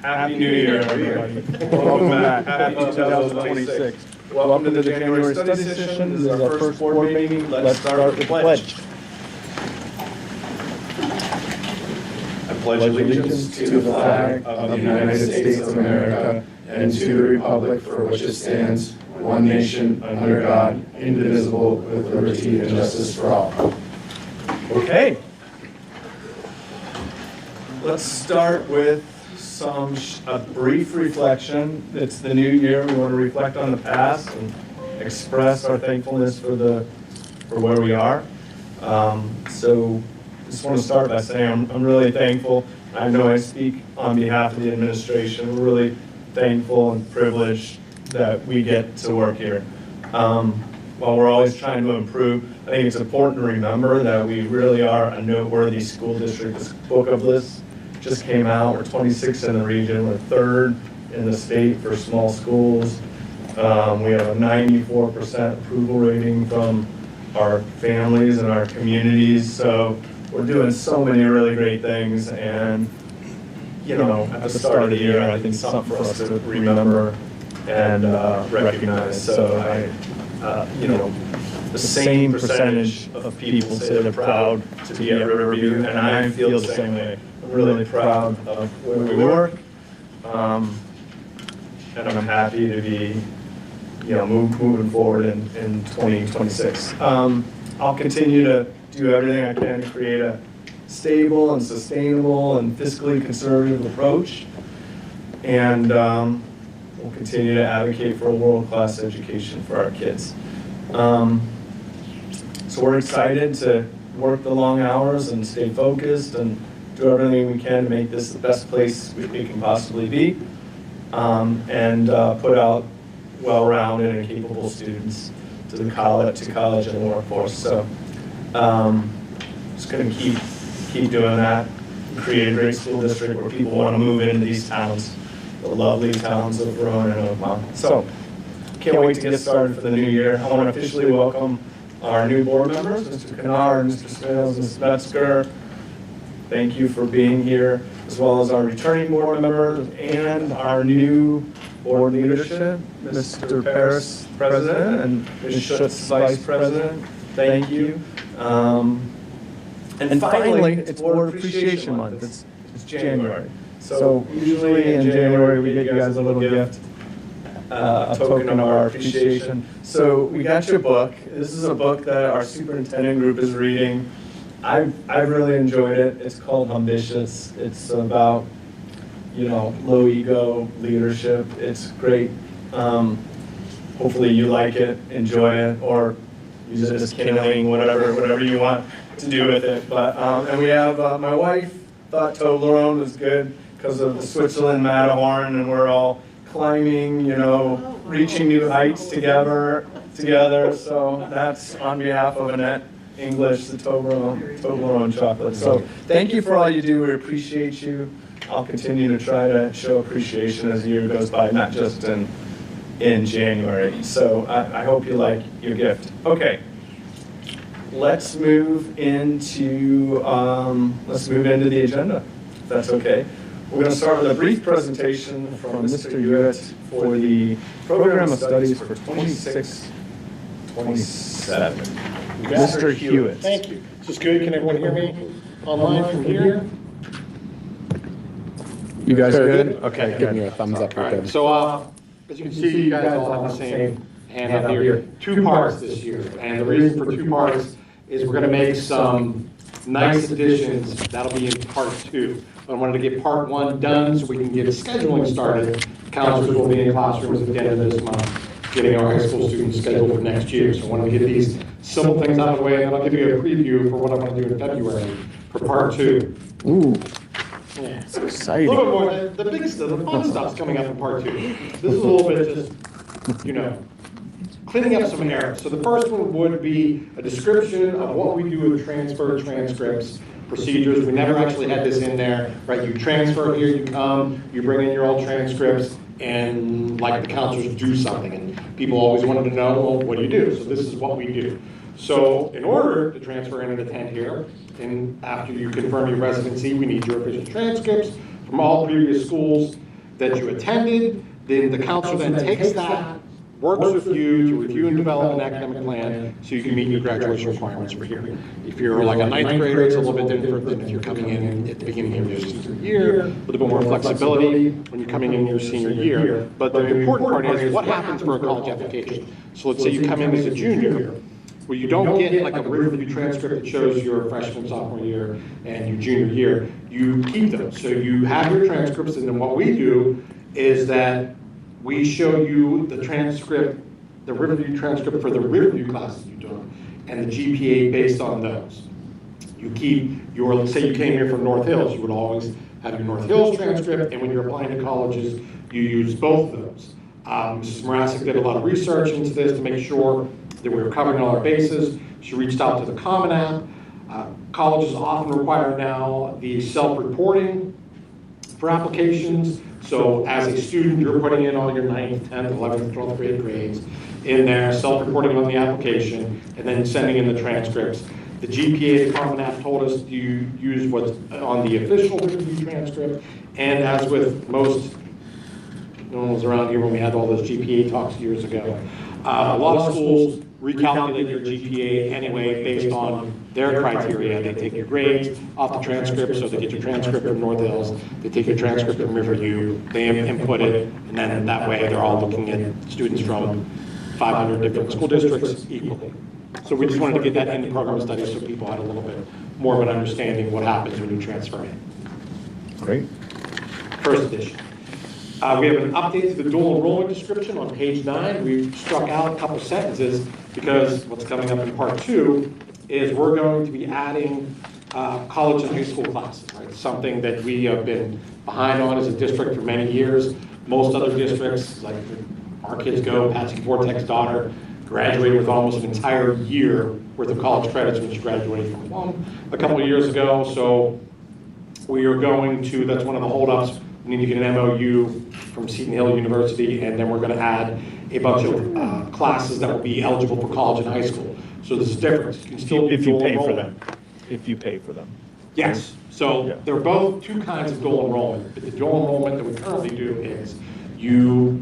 Happy New Year, everybody. Welcome back. Happy 2026. Welcome to the January study session. This is our first board meeting. Let's start with the pledge. I pledge allegiance to the flag of the United States of America and to the republic for which it stands, one nation, under God, indivisible, with liberty and justice for all. Okay. Let's start with a brief reflection. It's the new year. We want to reflect on the past and express our thankfulness for where we are. So just want to start by saying I'm really thankful. I know I speak on behalf of the administration. We're really thankful and privileged that we get to work here. While we're always trying to improve, I think it's important to remember that we really are a noteworthy school district. This book of lists just came out. We're 26th in the region. We're 3rd in the state for small schools. We have a 94% approval rating from our families and our communities. So we're doing so many really great things. And, you know, at the start of the year, I think something for us to remember and recognize. So the same percentage of people say they're proud to be at Riverview, and I feel the same way. I'm really proud of where we work, and I'm happy to be, moving forward in 2026. I'll continue to do everything I can to create a stable and sustainable and fiscally conservative approach, and we'll continue to advocate for a world-class education for our kids. So we're excited to work the long hours and stay focused and do everything we can to make this the best place we can possibly be, and put out well-rounded and capable students to college and the workforce. So just going to keep doing that, create a great school district where people want to move into these towns, the lovely towns of Verona and Oakmont. So can't wait to get started for the new year. I want to officially welcome our new board members, Mr. Kennard, Mr. Smales, Ms. Metzger. Thank you for being here, as well as our returning board members and our new board leadership, Mr. Paris, President, and Ms. Schutz, Vice President. Thank you. And finally, it's Board Appreciation Month. It's January. So usually in January, we get you guys a little gift, a token of our appreciation. So we got your book. This is a book that our superintendent group is reading. I've really enjoyed it. It's called Ambitious. It's about, low ego leadership. It's great. Hopefully you like it, enjoy it, or use it as kindling, whatever you want to do with it. But and we have my wife thought Toblerone was good because of the Switzerland Matterhorn, and we're all climbing, reaching new heights together. So that's on behalf of Annette English, the Toblerone chocolate. So thank you for all you do. We appreciate you. I'll continue to try to show appreciation as the year goes by, not just in January. So I hope you like your gift. Okay, let's move into the agenda, if that's okay. We're going to start with a brief presentation from Mr. Hewitt for the Program of Studies for 26-27. Mr. Hewitt. Thank you. Is this good? Can everyone hear me online from here? You guys good? Okay, Give me a thumbs up. All right. So as you can see, you guys all have the same handout here. 2 parts this year, and the reason for 2 parts is we're going to make some nice additions. That'll be in part 2. But I wanted to get part 1 done so we can get scheduling started. Counselors will be in classrooms at the end of this month, getting our high school students scheduled for next year. So I wanted to get these simple things out of the way, and I'll give you a preview for what I want to do in February for part 2. Ooh, Yeah. it's A exciting. little bit more, the big stuff, the fun stuff's coming up in part 2. This is a little bit just, cleaning up some errors. So the first one would be a description of what we do with transfer transcripts procedures. We never actually had this in there, right? You transfer here, you come, you bring in your old transcripts, and like the counselors do something. And people always wanted to know, well, what do you do? So this is what we do. So in order to transfer and attend here, and after you confirm your residency, we need your official transcripts from all previous schools. that you attended, then the counselor then takes that, works with you to review and develop an academic plan so you can meet your graduation requirements for here. If you're like a ninth grader, it's a little bit different than if you're coming in at the beginning of your senior year, with a bit more flexibility when you're coming in your senior year. But the important part is what happens for a college application. So let's say you come in as a junior, where you don't get like a Riverview transcript that shows your freshman, sophomore year, and your junior year. You keep those. So you have your transcripts, and then what we do is that we show you the transcript, the Riverview transcript for the Riverview classes you took, and the GPA based on those. You keep your, let's say you came here from North Hills, you would always have your North Hills transcript, and when you're applying to colleges, you use both of those. Mrs. Morasic did a lot of research into this to make sure that we were covering all our bases. She reached out to the Common App. Colleges often require now the self-reporting for applications. So as a student, you're putting in all your 9th, 10th, 11th, 12th grade grades in there, self-reporting on the application, and then sending in the transcripts. The GPA, the Common App told us you use what's on the official Riverview transcript, and as with most, no one was around here when we had all those GPA talks years ago. A lot of schools recalculate your GPA anyway based on their criteria. They take your grades off the transcript, so they get your transcript from North Hills, they take your transcript from Riverview, they input it, and then that way they're all looking at students from 500 different school districts equally. So we just wanted to get that in the program studies so people had a little bit more of an understanding of what happens when you transfer in. Great. First edition. We have an update to the dual enrollment description on page 9. We struck out a couple sentences because what's coming up in part 2 is we're going to be adding college and high school classes, right? Something that we have been behind on as a district for many years. Most other districts, like our kids go, Patsy Vortek's daughter graduated with almost an entire year worth of college credits when she graduated from Plum a couple of years ago. So we are going to, that's one of the holdups. We need to get an MOU from Seton Hill University, and then we're going to add a bunch of classes that will be eligible for college and high school. So there's a difference. You can still If you dual pay for enrollment. them. If you pay for them. Yes. So Yeah. they're both two kinds of dual enrollment. But the dual enrollment that we currently do is you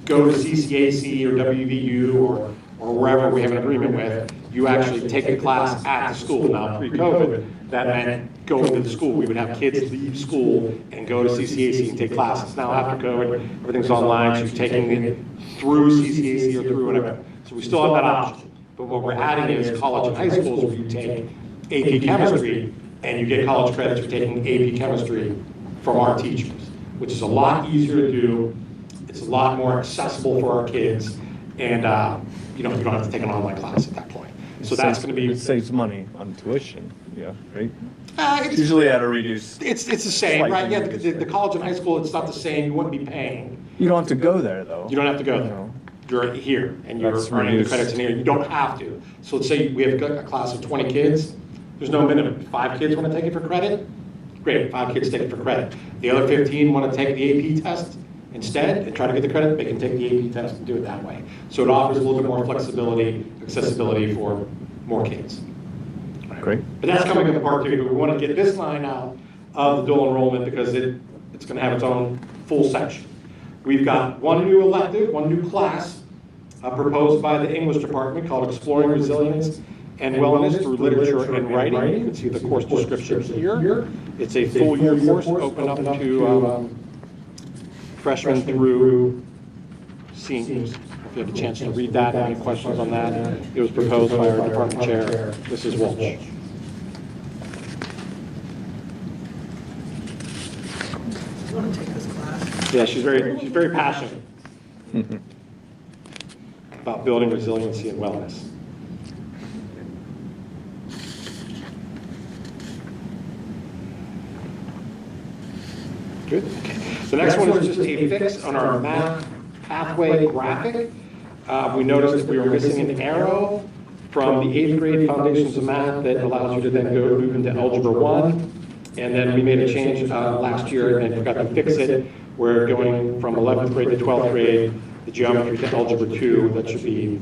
go to CCAC or WVU or wherever we have an agreement with, you actually take the class at the school. Now, pre-COVID, that meant going to the school. We would have kids leave school and go to CCAC and take classes. Now, after COVID, everything's online, so you're taking it through CCAC or through whatever. So we still have that option. But what we're adding is college and high schools where you take AP chemistry and you get college credits for taking AP chemistry from our teachers, which is a lot easier to do. It's a lot more accessible for our kids, and you don't have to take an online class at that point. So that's going to be. It saves money on tuition, yeah, right? It's Usually at a reduced. It's the same, Slightly right? Yeah, reduced. the college and high school, it's not the same. You wouldn't be paying. You don't have to go there, though. You don't have to go there. No. You're here, and you're That's earning the reduced. credits in here. You don't have to. So let's say we have a class of 20 kids. There's no minimum. 5 kids want to take it for credit? Great, 5 kids take it for credit. The other 15 want to take the AP test instead and try to get the credit. They can take the AP test and do it that way. So it offers a little bit more flexibility, accessibility for more kids. Great. But that's coming in part 2. We want to get this line out of the dual enrollment because it's going to have its own full section. We've got one new elective, one new class proposed by the English department called Exploring Resilience and Wellness Through Literature and Writing. You can see the course description here. It's a full year course open up to freshmen through seniors. If you have a chance to read that, any questions on that, it was proposed by our department chair, Mrs. Walsh. You want to take this class? Yeah, she's very passionate about building resiliency and wellness. Good. Okay. The next one is just a fix on our math pathway graphic. We noticed that we were missing an arrow from the 8th grade Foundations of Math that allows you to then move into Algebra 1. And then we made a change last year and forgot to fix it. We're going from 11th grade to 12th grade, the geometry to Algebra 2. That should be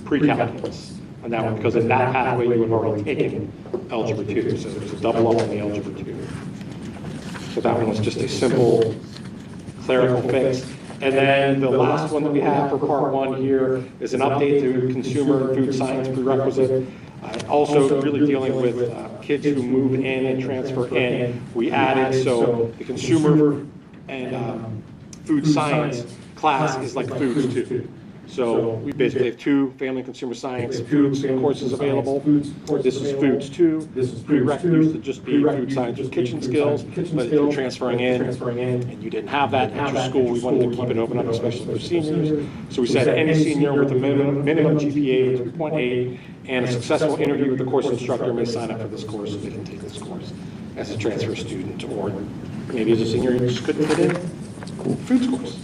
pre-calculus on that one, because in that pathway you have already taken Algebra 2. So there's a double up on the Algebra 2. So that one was just a simple clerical fix. And then the last one that we have for part one here is an update to consumer and food science prerequisite. Also really dealing with kids who move in and transfer in. We added, so the consumer and food science class is like foods too. So we basically have 2 family and consumer science foods courses available. This is foods 2. Prereq used to just be food science with kitchen skills, but if you're transferring in and you didn't have that at your school, we wanted to keep it open up, especially for seniors. So we said any senior with a minimum GPA of 3.8 and a successful interview with the course instructor may sign up for this course so they can take this course as a transfer student, or maybe as a senior you just couldn't fit in foods course.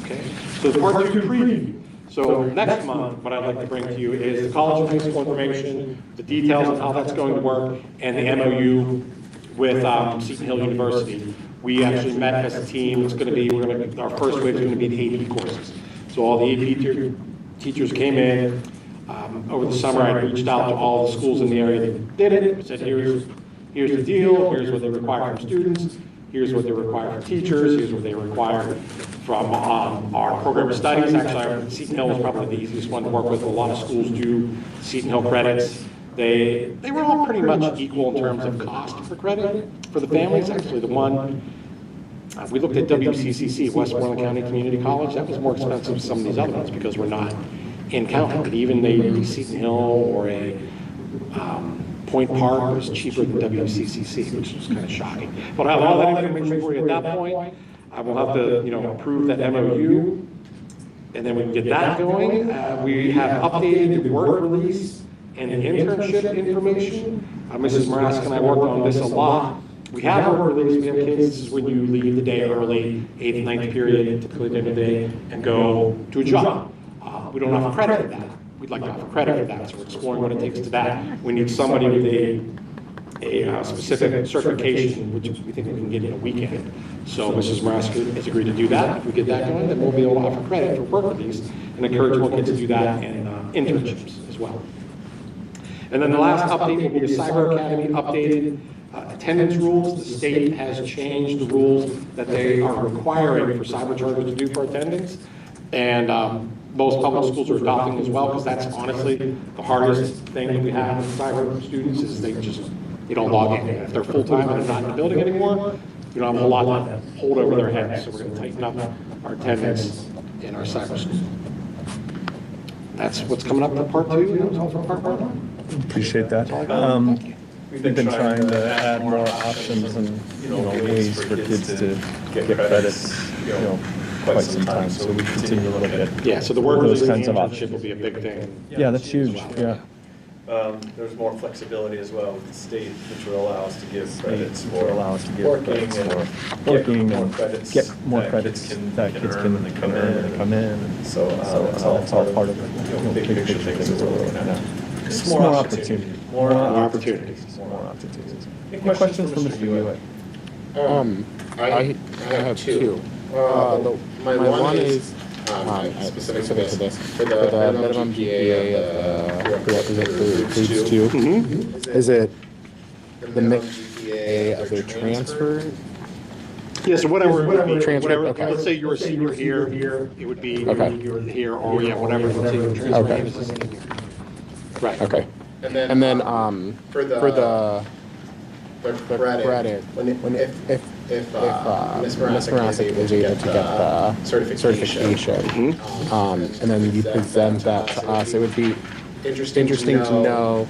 Okay, so the part 2 preview. So next month, what I'd like to bring to you is the college and high school information, the details on how that's going to work, and the MOU with Seton Hill University. We actually met as a team. It's going to be, our first wave is going to be the AP courses. So all the AP teachers came in. Over the summer, I reached out to all the schools in the area that did it. I said, here's the deal. Here's what they require from students. Here's what they require from teachers. Here's what they require from our program of studies. Actually, Seton Hill was probably the easiest one to work with. A lot of schools do Seton Hill credits. They were all pretty much equal in terms of cost for credit for the families. Actually, the one, we looked at WCCC, Westmoreland County Community College. That was more expensive than some of these other ones because we're not in county. But even a Seton Hill or a Point Park was cheaper than WCCC, which was kind of shocking. But I'll have all that information for you at that point. I will have to, approve that MOU, and then we can get that going. We have updated the work release and the internship information. Mrs. Marask and I worked on this a lot. We have work release. We have kids. This is when you leave the day early, 8th, 9th period, typically the end of the day, and go to a job. We don't offer credit for that. We'd like to offer credit for that, so we're exploring what it takes to that. We need somebody with a specific certification, which we think we can get in a weekend. So Mrs. Marask has agreed to do that. If we get that going, then we'll be able to offer credit for work release and encourage more kids to do that in internships as well. And then the last update will be the Cyber Academy updated attendance rules. The state has changed the rules that they are requiring for cyber chargers to do for attendance. And most public schools are adopting as well, because that's honestly the hardest thing that we have with cyber students is they don't log in. If they're full-time and they're not in the building anymore, you don't have a whole lot to hold over their heads. So we're going to tighten up our attendance in our cyber school. That's what's coming up for part 2. That was all for part 1. Appreciate that. We've been trying to add more options and ways for kids to get credits, quite some time. So we continue to look at so the work those kinds of internship options. will be a big thing. Yeah, that's huge. Yeah. There's more flexibility as well with the state, which will allow us to give credits Will allow us to give working credits and for working more and credits get more that credits kids that kids can earn when they come in. when they come in. And So it's all part of the big picture things that we're looking at. Just more opportunity. More opportunities. More opportunities. Any questions from Mr. Hewitt? I have 2. My one is specific to this. For the minimum GPA of prerequisite for Foods 2, is it the minimum GPA of their transfer? Yeah, so whatever, Transfer, okay. let's say you were a senior here, it would be Okay. here, or whatever, let's say you're transferring Okay. in as a senior. Right. Okay. And then for the credit, if Ms. Marasek is able to get the certification, and then you present that to us, it would be interesting to know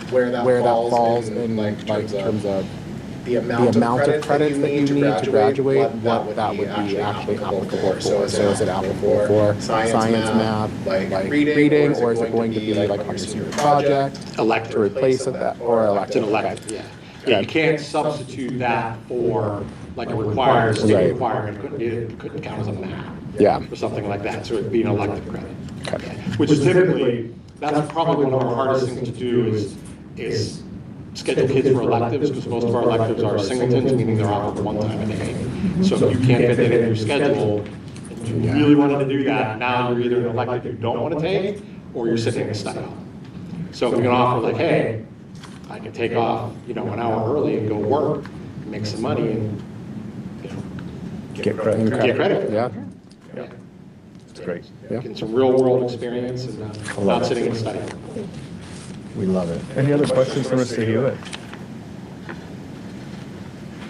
where that falls in terms of the amount of credits that you need to graduate, what that would be actually applicable for. So is it applicable for science, math, like reading, or is it going to be like on your senior project Elective. to replace that, or It's an elective? elective, yeah. Yeah, you can't substitute that for like a required, state Right. requirement, it couldn't count as a math. Yeah. Or something like that, so it'd be an elective credit. Okay. Which is typically, that's probably one of our hardest things to do is schedule kids for electives, because most of our electives are singletons, meaning they're offered one time a day. So if you can't fit that in your schedule, and you really wanted to do that, now you're either an elective you don't want to take, or you're sitting in a study hall. So if we can offer like, hey, I can take off, an hour early and go work, and make some money, and, get credit. Get credit. Yeah. Yeah. It's great. Yeah. Getting some real world experience and not sitting and studying. We love it. Any other questions for Mr. Hewitt?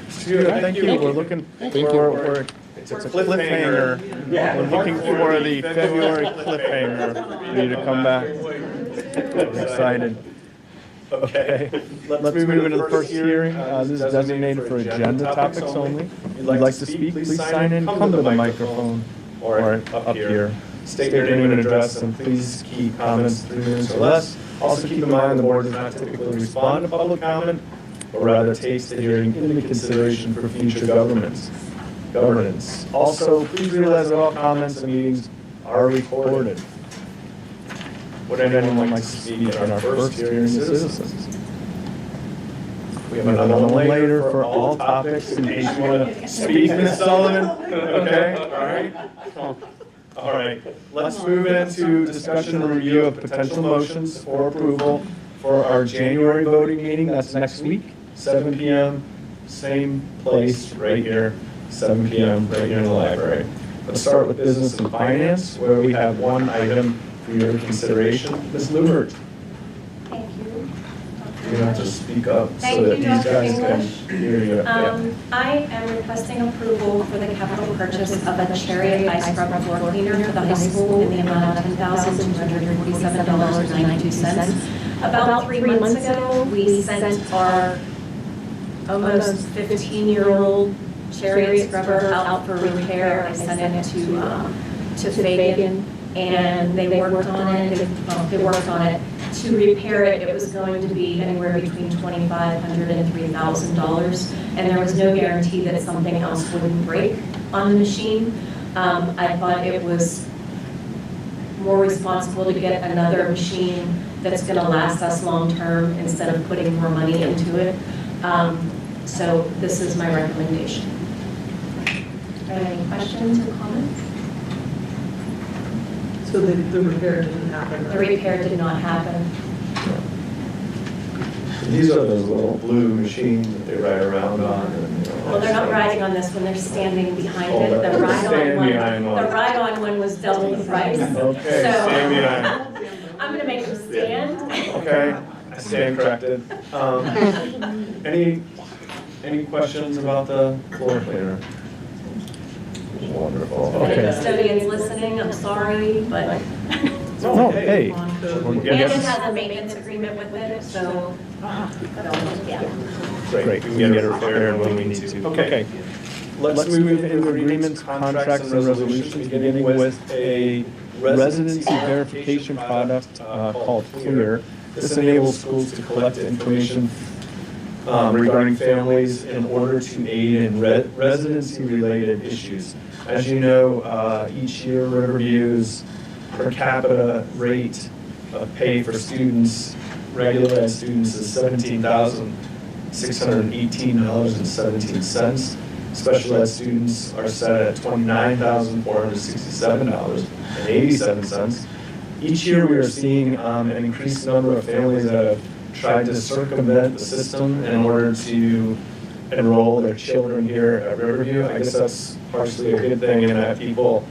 Mr. Hewitt, thank you. We're looking, it's a cliffhanger. We're looking for the February cliffhanger for you to come back. We're excited. Okay, let's move into the first hearing. This is designated for agenda topics only. If you'd like to speak, please sign in, come to the microphone, or up here. State your name and address, and please keep comments 3 minutes or less. Also keep in mind the board does not typically respond to public comment, but rather takes the hearing into consideration for future governance. Also, please realize that all comments and meetings are recorded. Would anyone like to speak in our first hearing of citizens? We have another one later for all topics in case you want to speak, Ms. Sullivan. Okay, all right. Let's move into discussion and review of potential motions for approval for our January voting meeting. That's next week, 7 p.m., same place, right here, 7 p.m., right here in the library. Let's start with business and finance, where we have one item for your consideration. Ms. Lubert. Thank you. You're gonna have to speak up so Thank that you, these Dr. guys can English. hear you. Yeah. I am requesting approval for the capital purchase of a Chariot ice scrub floor cleaner for the high school in the amount of $10,247.92. About 3 months ago, we sent our almost 15-year-old Chariot scrubber out for repair. I sent it to Fagan, and they worked on it. They worked on it. To repair it, it was going to be anywhere between $2,500 and $3,000, and there was no guarantee that something else wouldn't break on the machine. I thought it was more responsible to get another machine that's going to last us long-term instead of putting more money into it. So this is my recommendation. Are there any questions or comments? So the repair didn't happen? The repair did not happen. These are those little blue machines that they ride around on. And, Well, they're not riding on this one, they're standing behind Oh, it. they're The standing behind one. ride-on one was double the price. Okay, stand behind. So I'm gonna make them stand. Okay, I stand corrected. Any questions about the floor cleaner? Wonderful, Any okay. custodians listening, I'm sorry, but. No, hey. And it has a maintenance agreement with it, so, yeah. Great, we can get it repaired when we need to. Okay. Let's move into agreements, contracts, and resolutions, beginning with a residency verification product called Clear. This enables schools to collect information regarding families in order to aid in residency-related issues. As you know, each year Riverview's per capita rate of pay for students, regular ed students, is $17,618.17. Special ed students are set at $29,467.87. Each year we are seeing an increased number of families that have tried to circumvent the system in order to enroll their children here at Riverview. I guess that's partially a good thing in that people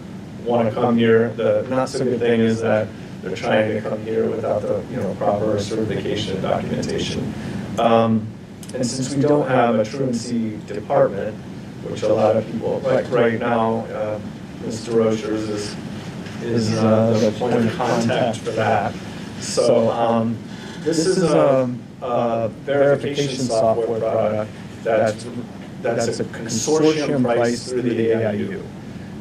want to come here. The not so good thing is that they're trying to come here without the proper certification and documentation. And since we don't have a truancy department, which a lot of people, like right now, Mr. Rochers is the point of contact for that. So this is a verification software product that's a consortium price through the AIU.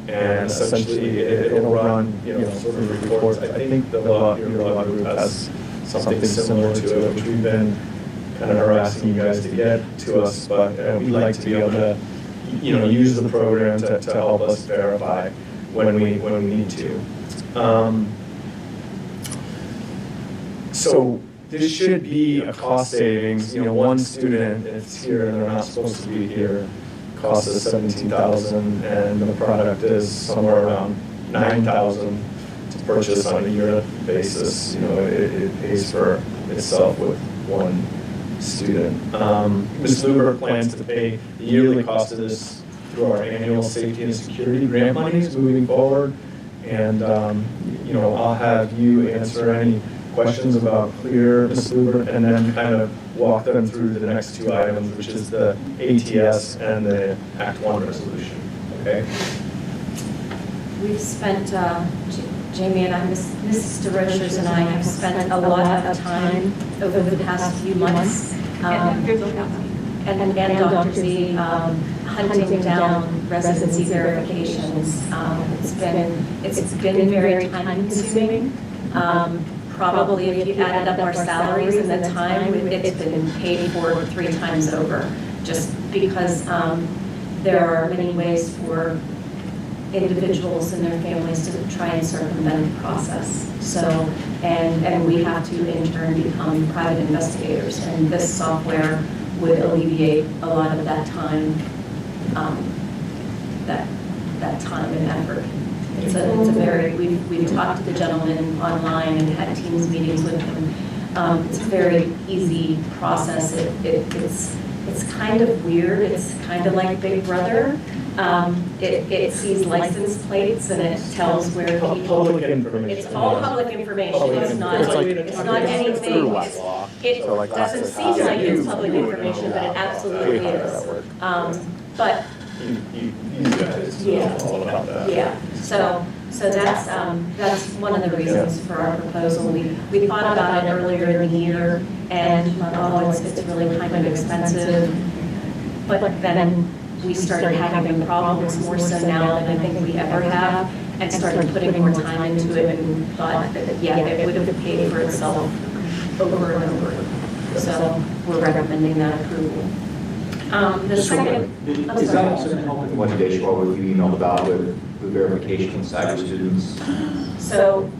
And essentially it'll run, sort of reports. I think your law group has something similar to it, which we've been kind of harassing you guys to get to us, but we'd like to be able to, use the program to help us verify when we need to. So this should be a cost savings. One student, if it's here and they're not supposed to be here, costs us $17,000, and the product is somewhere around $9,000 to purchase on a year basis. It pays for itself with one student. Ms. Luber plans to pay the yearly cost of this through our annual safety and security grant monies moving forward. And, I'll have you answer any questions about CLEAR, Ms. Luber, and then kind of walk them through the next two items, which is the ATS and the Act 1 resolution, okay? We've spent, Jamie and I, Mrs. DeRochers and I have spent a lot of time over the past few months. And Dr. Z, hunting down residency verifications. It's been very time consuming. Probably if you added up our salaries and the time, it's been paid for 3 times over, just because there are many ways for individuals and their families to try and circumvent the process. So, and we have to in turn become private investigators, and this software would alleviate a lot of that time, that time and effort. It's a very, we've talked to the gentleman online and had Teams meetings with him. It's a very easy process. It's kind of weird. It's kind of like Big Brother. It sees license plates and it tells where people. Public information. It's all public information. It's not anything. It doesn't seem like it's public information, but it absolutely is. But You guys know all about that. yeah, so that's one of the reasons for our proposal. We thought about it earlier in the year, and it's really kind of expensive. But then we started having problems more so now than I think we ever have, and started putting more time into it, and thought that, yeah, it would have paid for itself over and over. So we're recommending that approval. The second. Is that also going to help with the one dashboard with you emailed about with the verification of cyber students? So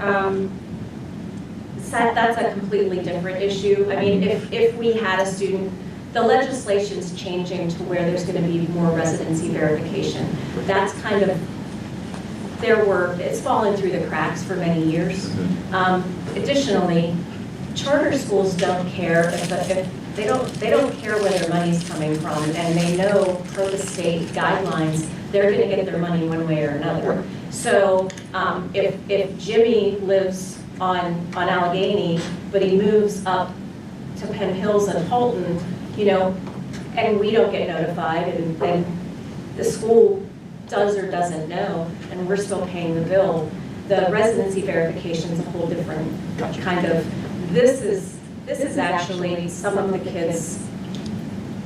that's a completely different issue. I mean, if we had a student, the legislation's changing to where there's going to be more residency verification. That's kind of, it's fallen through the cracks for many years. Additionally, charter schools don't care if they don't care where their money's coming from, and they know per the state guidelines, they're going to get their money one way or another. So if Jimmy lives on Allegheny, but he moves up to Penn Hills and Halton, and we don't get notified, and the school does or doesn't know, and we're still paying the bill, the residency verification is a whole different kind of, this is actually some of the kids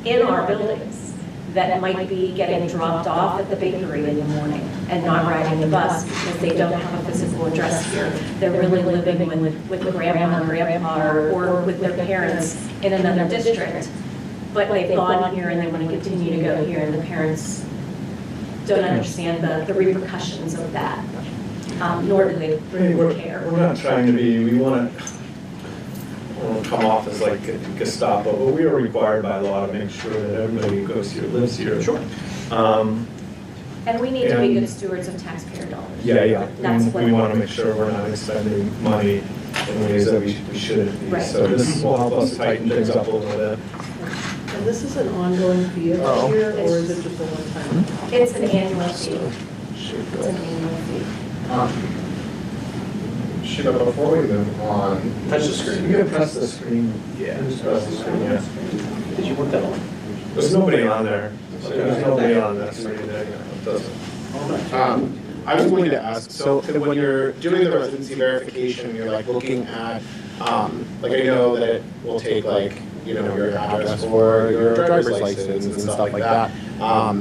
in our buildings that might be getting dropped off at the bakery in the morning and not riding the bus because they don't have a physical address here. They're really living with grandma or grandpa or with their parents in another district, but they've gone here and they want to continue to go here, and the parents don't understand the repercussions of that, nor do they care. We're not trying to be, we want to come off as like Gestapo, but we are required by law to make sure that everybody who goes here lives here. Sure. And we need to be good stewards of taxpayer dollars. Yeah. That's And what we want to make sure we're not expending money in ways that we shouldn't be. Right. So this will help us tighten things up a little bit. And this is an ongoing fee every year, or is it just a one-time? It's an annual fee. It's an annual fee. Shiva, before we move on, touch the screen. You can press the screen. Yeah, just press the screen, yeah. Did you want that on? There's nobody on there. There's nobody on that screen there. It doesn't. I was going to ask, so when you're doing the residency verification, you're like looking at, like I know that it will take like, your address for your driver's license and stuff like that. How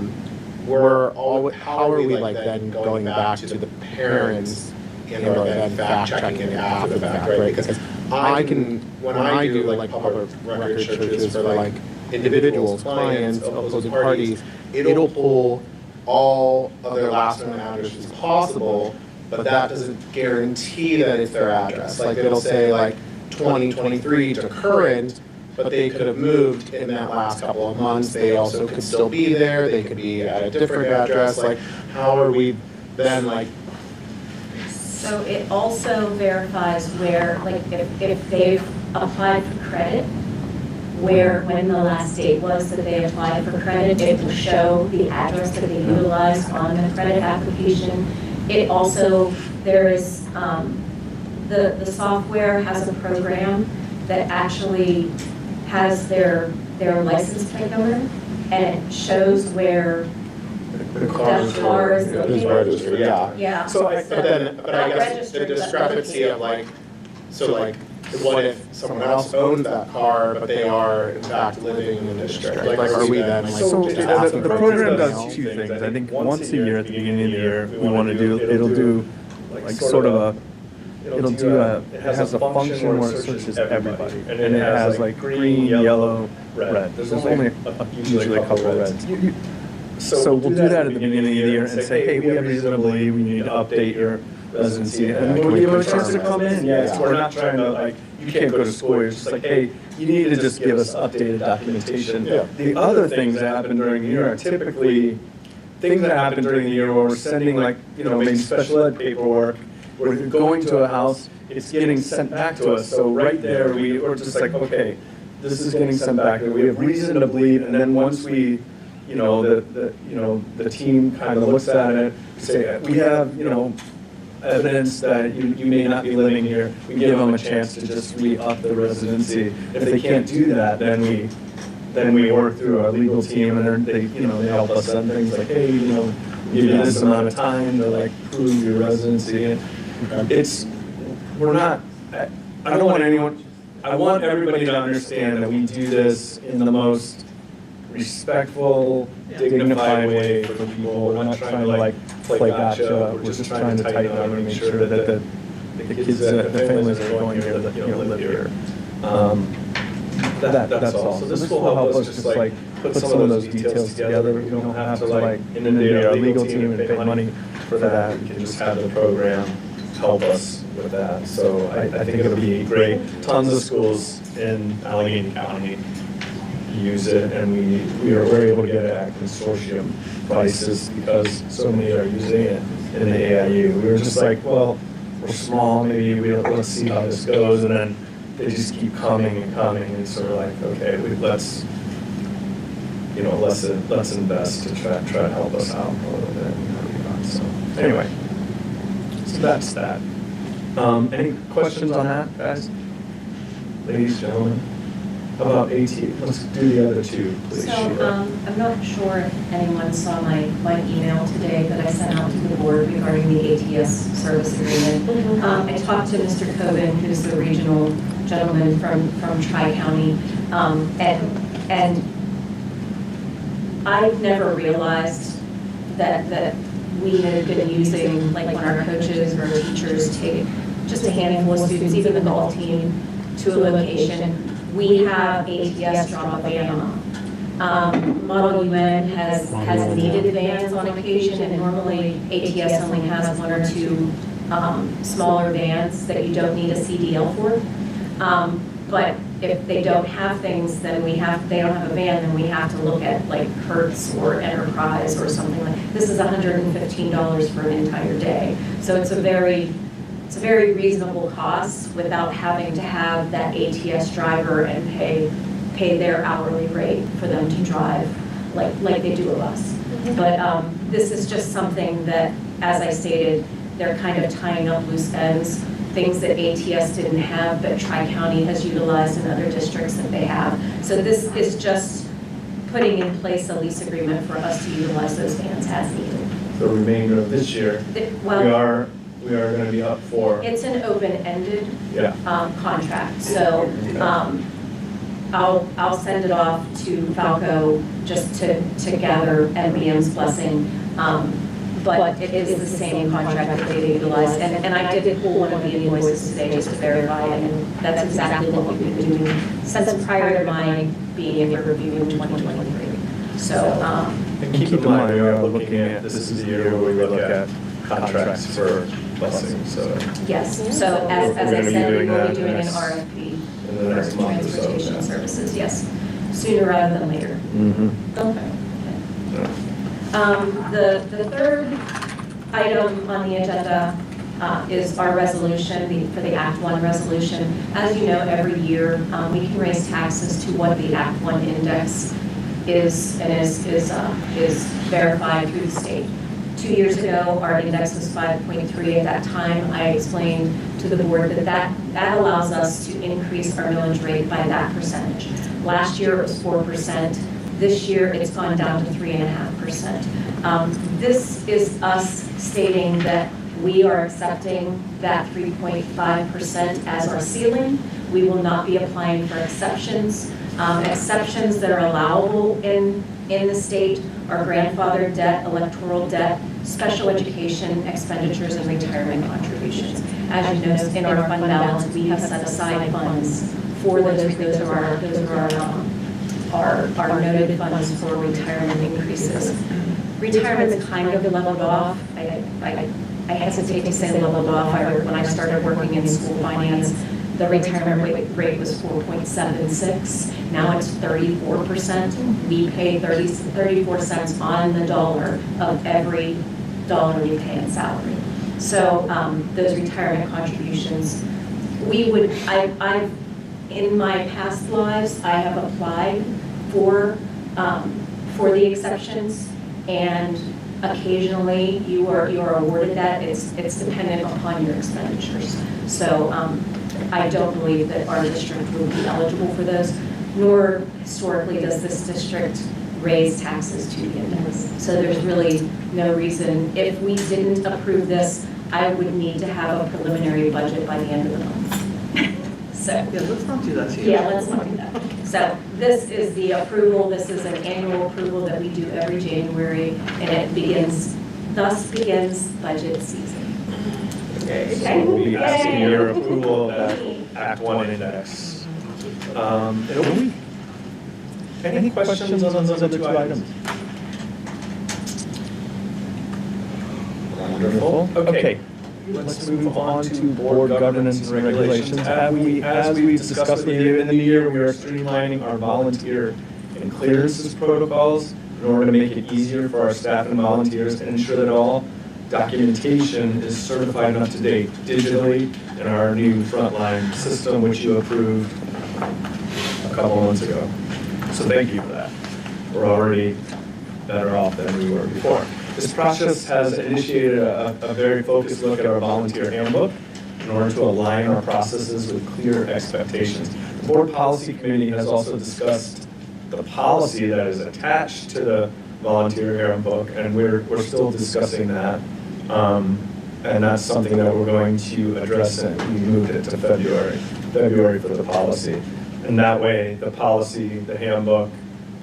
are we like then going back to the parents and or then fact checking it after the fact, right? Because when I do like public record searches for like individuals, clients, opposing parties, it'll pull all of their last known addresses possible, but that doesn't guarantee that it's their address. Like it'll say like 2023 to current, but they could have moved in that last couple of months. They also could still be there. They could be at a different address. Like how are we then like? So it also verifies where, like if they've applied for credit, when the last date was that they applied for credit. It will show the address that they utilized on the credit application. It also, there is, the software has a program that actually has their license plate number, and it shows where The car is It's located. registered, yeah. Yeah. So I, but I guess the Registered, but- discrepancy of like, so like, what if someone else owns that car, but they are in fact living in the district? Like, Are we then, like, So just the asking The for program details? does two things. I think once a year, at the beginning of the year, we want to do, it'll do like sort of a, it has a function where it searches everybody. And it has like green, yellow, red. There's only usually a couple of reds. So we'll do that at the beginning of the year and say, hey, we have reason to believe we need to update your residency. And we'll give them a chance to come in. Yes, we're not trying to like, you can't go to school. You're just like, hey, you need to just give us updated documentation. The other things that happen during the year are typically things that happen during the year where we're sending like, maybe special ed paperwork. We're going to a house, it's getting sent back to us. So right there, we're just like, okay, this is getting sent back. We have reason to believe. And then once we, the team kind of looks at it, say, we have, evidence that you may not be living here, we give them a chance to just re-up the residency. If they can't do that, then we work through our legal team, and they help us on things like, hey, give you this amount of time to like prove your residency. We're not, I don't want anyone, I want everybody to understand that we do this in the most respectful, dignified way for people. We're not trying to like play gotcha. We're just trying to tighten up and make sure that the kids, the families that are going here, that live here. That's all. So this will help us just like put some of those details together. We don't have to like inundate our legal team and pay money for that. We can just have the program help us with that. So I think it'll be great. Tons of schools in Allegheny County use it, and we're able to get it at consortium prices because so many are using it in the AIU. We were just like, well, we're small, maybe let's see how this goes, and then they just keep coming and coming, and sort of like, okay, let's invest to try to help us out a little bit. So anyway, so that's that. Any questions on that, guys? Ladies, gentlemen? How about AT? Let's do the other two, please. So, Sheila. I'm not sure if anyone saw my email today that I sent out to the board regarding the ATS service agreement. I talked to Mr. Coben, who's the regional gentleman from Tri-County, and I've never realized that we had been using, like when our coaches or teachers take just a handful of students, even the golf team, to a location. We have ATS drop a van off. Model UN has needed vans on occasion, and normally ATS only has one or two smaller vans that you don't need a CDL for. But if they don't have things, then they don't have a van, then we have to look at like Hertz or Enterprise or something like. This is $115 for an entire day. So it's a very reasonable cost without having to have that ATS driver and pay their hourly rate for them to drive like they do of us. But this is just something that, as I stated, they're kind of tying up loose ends, things that ATS didn't have, but Tri-County has utilized in other districts that they have. So this is just putting in place a lease agreement for us to utilize those vans as needed. The remainder of this year, we are going to be up for. It's an open-ended Yeah. contract, so I'll send it off to Falco just to gather NBM's blessing. But it is the same contract that they utilized, and I did pull one of the invoices today just to verify, and that's exactly what we've been doing since prior to my being in Riverview in 2023. So, And keep in mind, we are looking at, this is the year where we look at contracts for busing, so. yes, so as I said, we will be doing an next- RFP in the next for month or so. transportation services, yes, sooner rather than later. Okay. The third item on the agenda is our resolution for the Act 1 resolution. As you know, every year we can raise taxes to what the Act 1 index is and is verified through the state. 2 years ago, our index was 5.3. At that time, I explained to the board that allows us to increase our millage rate by that percentage. Last year, it was 4%. This year, it's gone down to 3.5%. This is us stating that we are accepting that 3.5% as our ceiling. We will not be applying for exceptions. Exceptions that are allowable in the state are grandfathered debt, electoral debt, special education expenditures, and retirement contributions. As you notice in our fund balance, we have set aside funds for those. Those are our noted funds for retirement increases. Retirement's kind of leveled off. I hesitate to say leveled off. When I started working in school finance, the retirement rate was 4.76. Now it's 34%. We pay 34 cents on the dollar of every dollar we pay in salary. So those retirement contributions, I've in my past lives, I have applied for the exceptions, and occasionally you are awarded that. It's dependent upon your expenditures. So I don't believe that our district will be eligible for those, nor historically does this district raise taxes to the index. So there's really no reason. If we didn't approve this, I would need to have a preliminary budget by the end of the month. So Yeah, let's not do that to you. yeah, let's not do that. So this is the approval. This is an annual approval that we do every January, and thus begins budget season. Okay, so Okay. we'll be asking Yay. your approval of that Act 1 index. Any questions on those other two items? Wonderful. Okay, let's move on to board governance and regulations. As we discussed with you in the new year, we are streamlining our volunteer and clearances protocols in order to make it easier for our staff and volunteers to ensure that all documentation is certified and up to date digitally in our new frontline system, which you approved a couple months ago. So thank you for that. We're already better off than we were before. This process has initiated a very focused look at our volunteer handbook in order to align our processes with clear expectations. The Board Policy Committee has also discussed the policy that is attached to the volunteer handbook, and we're still discussing that. And that's something that we're going to address, and we moved it to February for the policy. And that way, the policy, the handbook,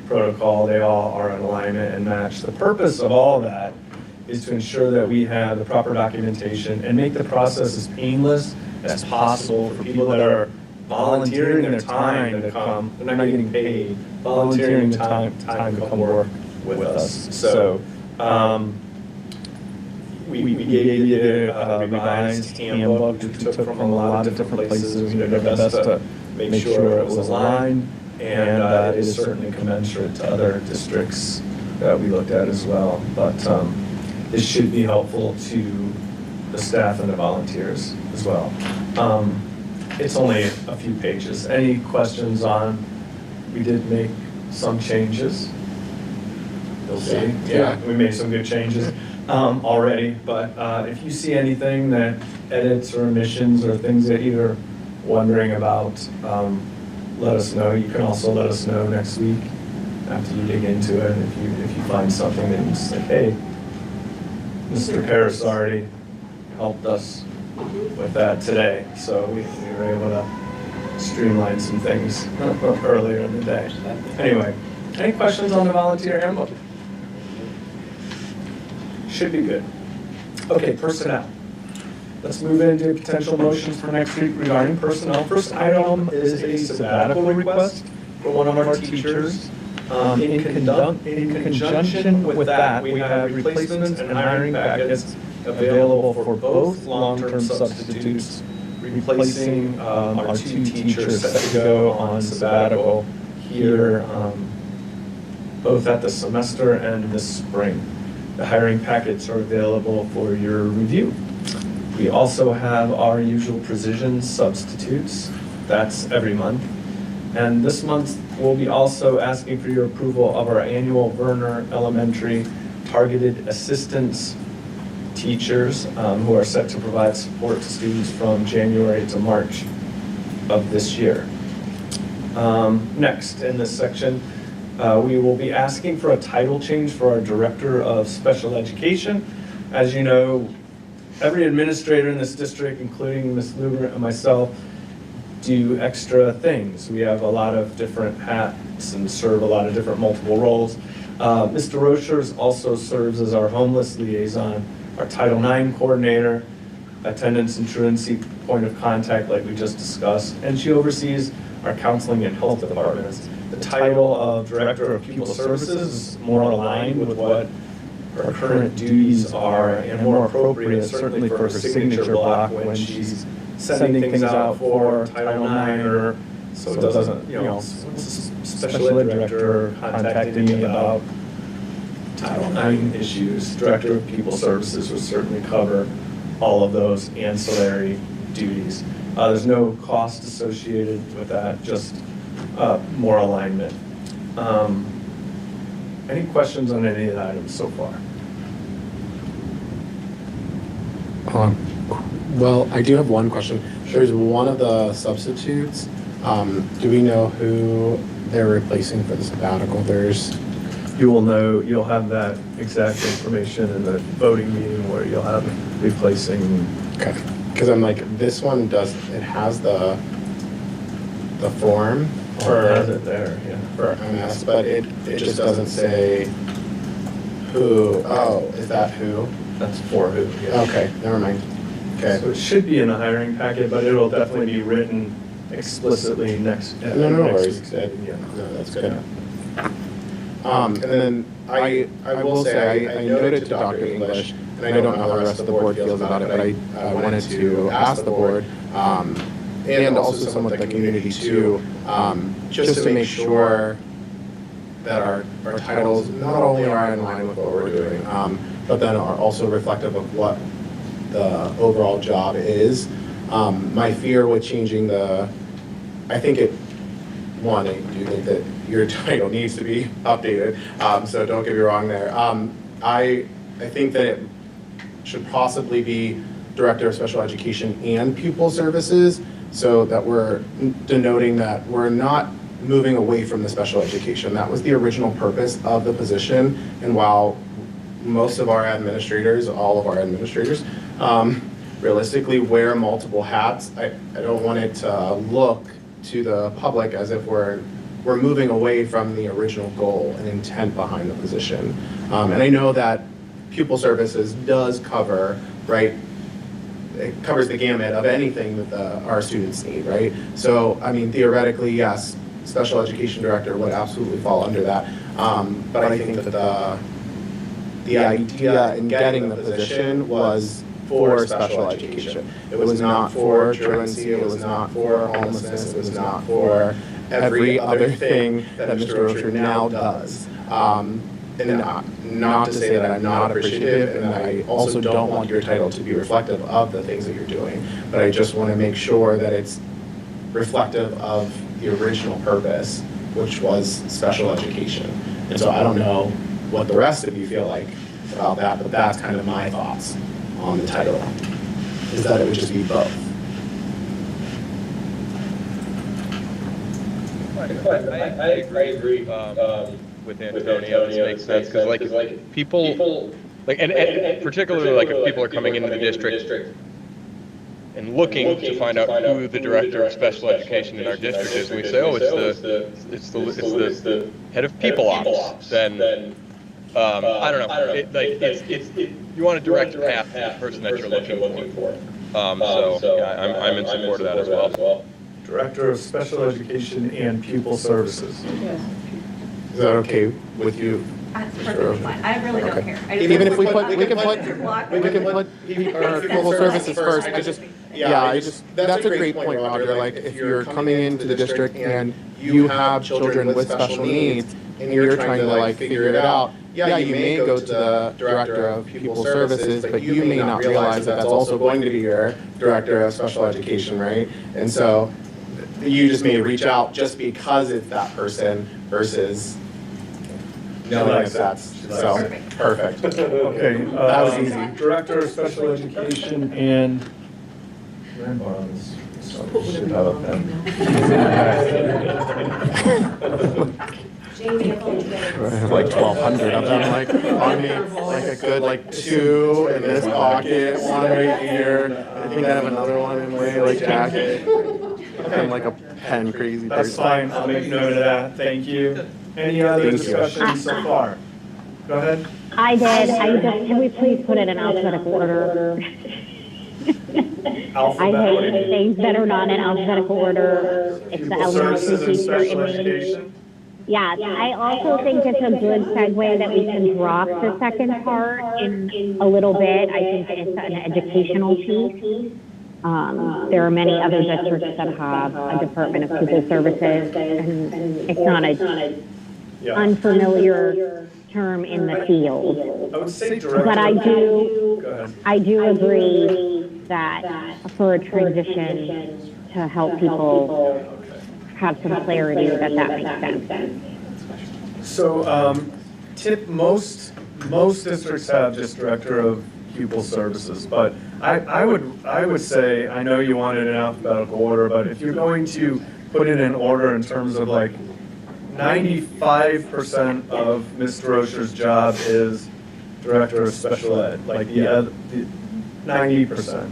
protocol, they all are in alignment and match. The purpose of all that is to ensure that we have the proper documentation and make the process as painless as possible for people that are volunteering their time to come. They're not getting paid, volunteering time to come work with us. So we gave you a revised handbook we took from a lot of different places. We did our best to make sure it was aligned, and it is certainly commensurate to other districts that we looked at as well. But this should be helpful to the staff and the volunteers as well. It's only a few pages. Any questions on, we did make some changes. You'll see. Yeah, we made some good changes already. But if you see anything that edits or omissions or things that you're wondering about, let us know. You can also let us know next week after you dig into it. If you find something that you say, hey, Mr. Paris already helped us with that today. So we were able to streamline some things earlier in the day. Anyway, any questions on the volunteer handbook? Should be good. Okay, personnel. Let's move into potential motions for next week regarding personnel. First item is a sabbatical request for one of our teachers. In conjunction with that, we have replacements and hiring packets available for both long-term substitutes, replacing our two teachers set to go on sabbatical here, both at the semester and this spring. The hiring packets are available for your review. We also have our usual precision substitutes. That's every month. And this month, we'll be also asking for your approval of our annual Werner Elementary Targeted Assistance teachers who are set to provide support to students from January to March of this year. Next, in this section, we will be asking for a title change for our Director of Special Education. As you know, every administrator in this district, including Ms. Luber and myself, do extra things. We have a lot of different hats and serve a lot of different multiple roles. Mr. Rochers also serves as our homeless liaison, our Title IX coordinator, attendance and truancy point of contact like we just discussed, and she oversees our counseling and health departments. The title of Director of Pupil Services is more aligned with what her current duties are and more appropriate certainly for her signature block when she's sending things out for Title IX or so it doesn't, special ed director contacted me about Title IX issues. Director of Pupil Services would certainly cover all of those ancillary duties. There's no cost associated with that, just more alignment. Any questions on any of the items so far? Well, I do have one question. There's one of the substitutes. Do we know who they're replacing for the sabbatical? You will know, you'll have that exact information in the voting meeting where you'll have replacing. Okay. Because I'm like, this one it has the form Or has it there, yeah. for MS, but it just doesn't say who. Oh, is that who? That's for who, yeah. Okay, never mind. Okay. So it should be in the hiring packet, but it'll definitely be written explicitly next. No next worries. week's Good. meeting, yeah. No, that's good. And then I will say, I noted to Dr. English, and I don't know how the rest of the board feels about it, but I wanted to ask the board, and also some of the community too, just to make sure that our titles not only are in line with what we're doing, but then are also reflective of what the overall job is. My fear with changing I do think that your title needs to be updated, so don't get me wrong there. I think that it should possibly be Director of Special Education and Pupil Services, so that we're denoting that we're not moving away from the special education. That was the original purpose of the position, and while most of our administrators, all of our administrators, realistically wear multiple hats, I don't want it to look to the public as if we're moving away from the original goal and intent behind the position. And I know that Pupil Services does cover, right? It covers the gamut of anything that our students need, right? So, I mean, theoretically, yes, Special Education Director would absolutely fall under that. But I think that the idea in getting the position was for special education. It was not for truancy, it was not for homelessness, it was not for every other thing that Mr. Rocher now does. And not to say that I'm not appreciative, and I also don't want your title to be reflective of the things that you're doing, but I just want to make sure that it's reflective of the original purpose, which was special education. And so I don't know what the rest of you feel like about that, but that's kind of my thoughts on the title, is that it would just be both. I agree with Antonio. This makes sense because, like, people, like, and particularly, like, if people are coming into the district and looking to find out who the director of special education in our district is, and we say, oh, it's the head of people ops, then I don't know. You want to direct path to the person that you're looking for. So yeah, I'm in support of that as well. Director of Special Education and Pupil Services. Yes. Is that okay with you? That's perfectly fine. I really don't care. I just Even if we want put block. Pupil Services first, that's a great point, Roger. Like, if you're coming into the district and you have children with special needs, and you're trying to like figure it out, yeah, you may go to the director of pupil services, but you may not realize that that's also going to be your director of special education, right? And so you just may reach out just because it's that person versus knowing if that's so perfect. Okay. That was easy. Director of Special Education and. Can I borrow this? Should have a pen. Jamie, I told you that. I have like 1,200 of them, like on me, like a good like 2 in this pocket, 1 right here. I think I have another one in my like jacket. I'm like a pen crazy That's person. fine, I'll make note of that, thank you. Any other Thank you. discussions so far? Go ahead. I did. Can we please put it in alphabetical order? I Alphabet, what do you hate mean? things that are not in alphabetical order. It's the Pupil services elementary and teacher special in me. education? Yes, I also think it's a good segue that we can drop the second part in a little bit. I think it's an educational piece. There are many other districts that have a Department of Pupil Services, and it's not a Yeah. unfamiliar term in the field. I would say director. But Go ahead. I do agree that for a transition to help people have some clarity that makes sense. So, most districts have just director of pupil services, but I would say, I know you want it in alphabetical order, but if you're going to put it in order in terms of like 95% of Ms. Rocher's job is director of special ed, like the other, 90%.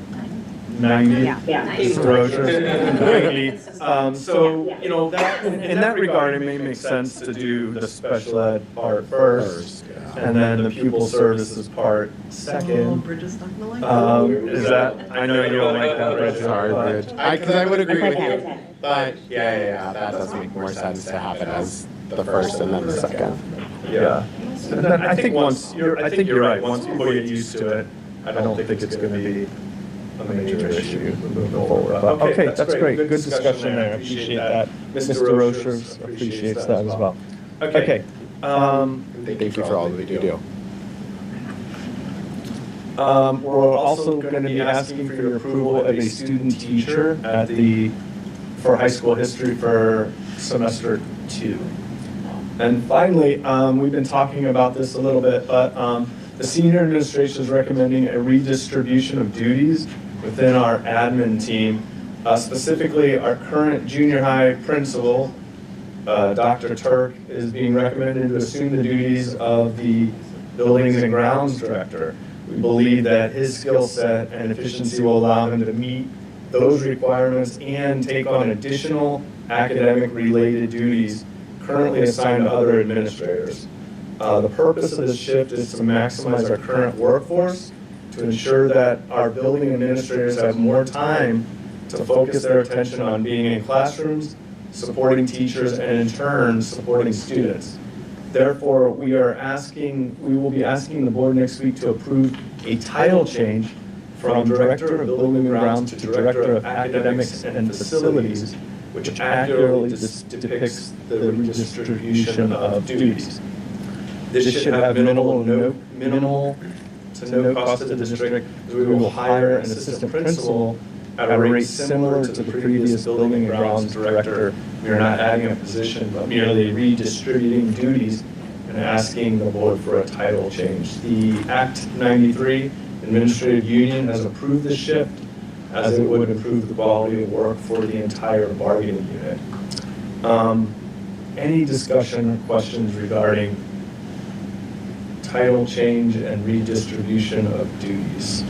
90. Yeah. Ms. Rocher's 90. So, you know, that, in that regard, it may make sense to do the special ed part first, and then the pupil services part Oh, second. Bridge is not gonna like Is that, I know you don't like that, Bridget. Sorry, but- Bridge. Because I would agree with Okay. you. But yeah, that does make more sense to have it as the first and then the second. Yeah. And then I think I think you're right, once people get used to it, I don't think it's gonna be a major issue moving forward. But, okay, that's great, good discussion there, appreciate that. Mr. Rocher appreciates that as well. Okay, Thank you for all that you do. we're also gonna be asking for your approval of a student teacher for high school history for semester 2. And finally, we've been talking about this a little bit, but the senior administration is recommending a redistribution of duties within our admin team. Specifically, our current junior high principal, Dr. Turk, is being recommended to assume the duties of the buildings and grounds director. We believe that his skill set and efficiency will allow him to meet those requirements and take on additional academic-related duties currently assigned to other administrators. The purpose of this shift is to maximize our current workforce, to ensure that our building administrators have more time to focus their attention on being in classrooms, supporting teachers, and in turn, supporting students. Therefore, we will be asking the board next week to approve a title change from Director of Building and Grounds to Director of Academics and Facilities, which accurately depicts the redistribution of duties. This should have minimal to no cost to the district, as we will hire an assistant principal at a rate similar to the previous building and grounds director. We are not adding a position, but merely redistributing duties and asking the board for a title change. The Act 93 Administrative Union has approved this shift, as it would improve the quality of work for the entire bargaining unit. Any discussion or questions regarding title change and redistribution of duties?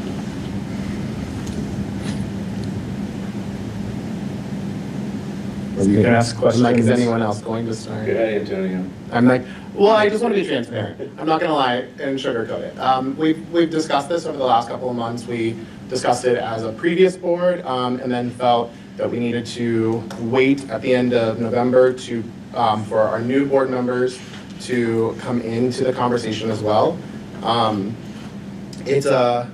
You can ask I'm questions. like, is anyone else going to start? Good idea, Antonio. I'm like, well, I just want to be transparent. I'm not gonna lie and sugarcoat it. We've discussed this over the last couple of months. We discussed it as a previous board, and then felt that we needed to wait at the end of November to, for our new board members to come into the conversation as well. It's a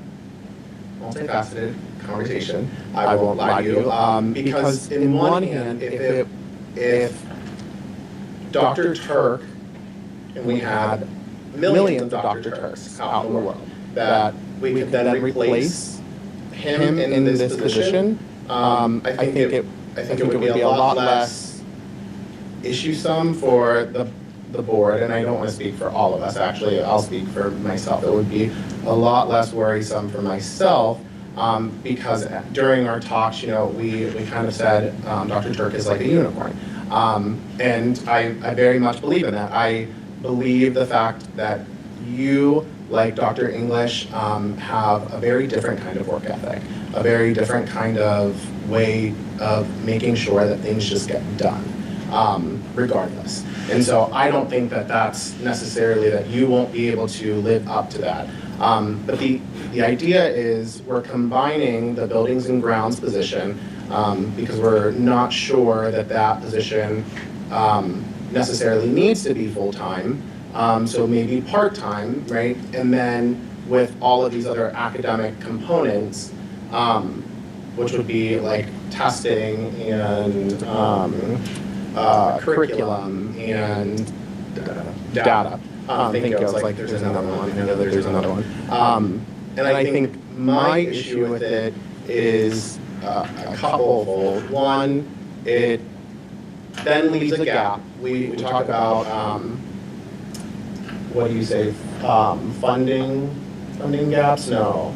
multifaceted conversation, I won't lie to you, because in one hand, if Dr. Turk and we had millions of Dr. Turks out in the world, that we could then replace him in this position, I think it would be a lot less issuesome for the board, and I don't want to speak for all of us, actually, I'll speak for myself. It would be a lot less worrisome for myself, because during our talks, we kind of said Dr. Turk is like a unicorn. And I very much believe in that. I believe the fact that you, like Dr. English, have a very different kind of work ethic, a very different kind of way of making sure that things just get done, regardless. And so I don't think that that's necessarily that you won't be able to live up to that. But the idea is we're combining the buildings and grounds position because we're not sure that that position necessarily needs to be full-time. So maybe part-time, right? And then with all of these other academic components, which would be like testing and curriculum and data. Thank you. I was like, there's another one. I know that there's another one. And I think my issue with it is a couple-fold. One, it then leaves a gap. We talk about, what do you say, funding gaps? No,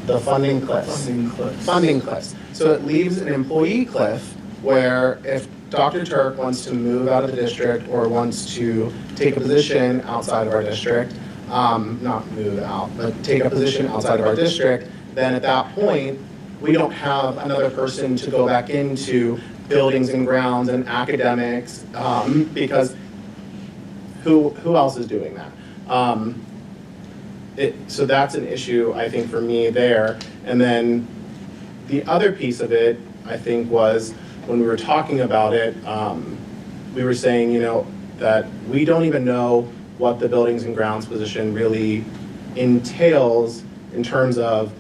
the funding cliffs. Funding cliffs. So it leaves an employee cliff where if Dr. Turk wants to move out of the district or wants to take a position outside of our district, not move out, but take a position outside of our district, then at that point, we don't have another person to go back into buildings and grounds and academics, because who else is doing that? So that's an issue, I think, for me there. And then the other piece of it, I think, was when we were talking about it, we were saying, that we don't even know what the buildings and grounds position really entails in terms of,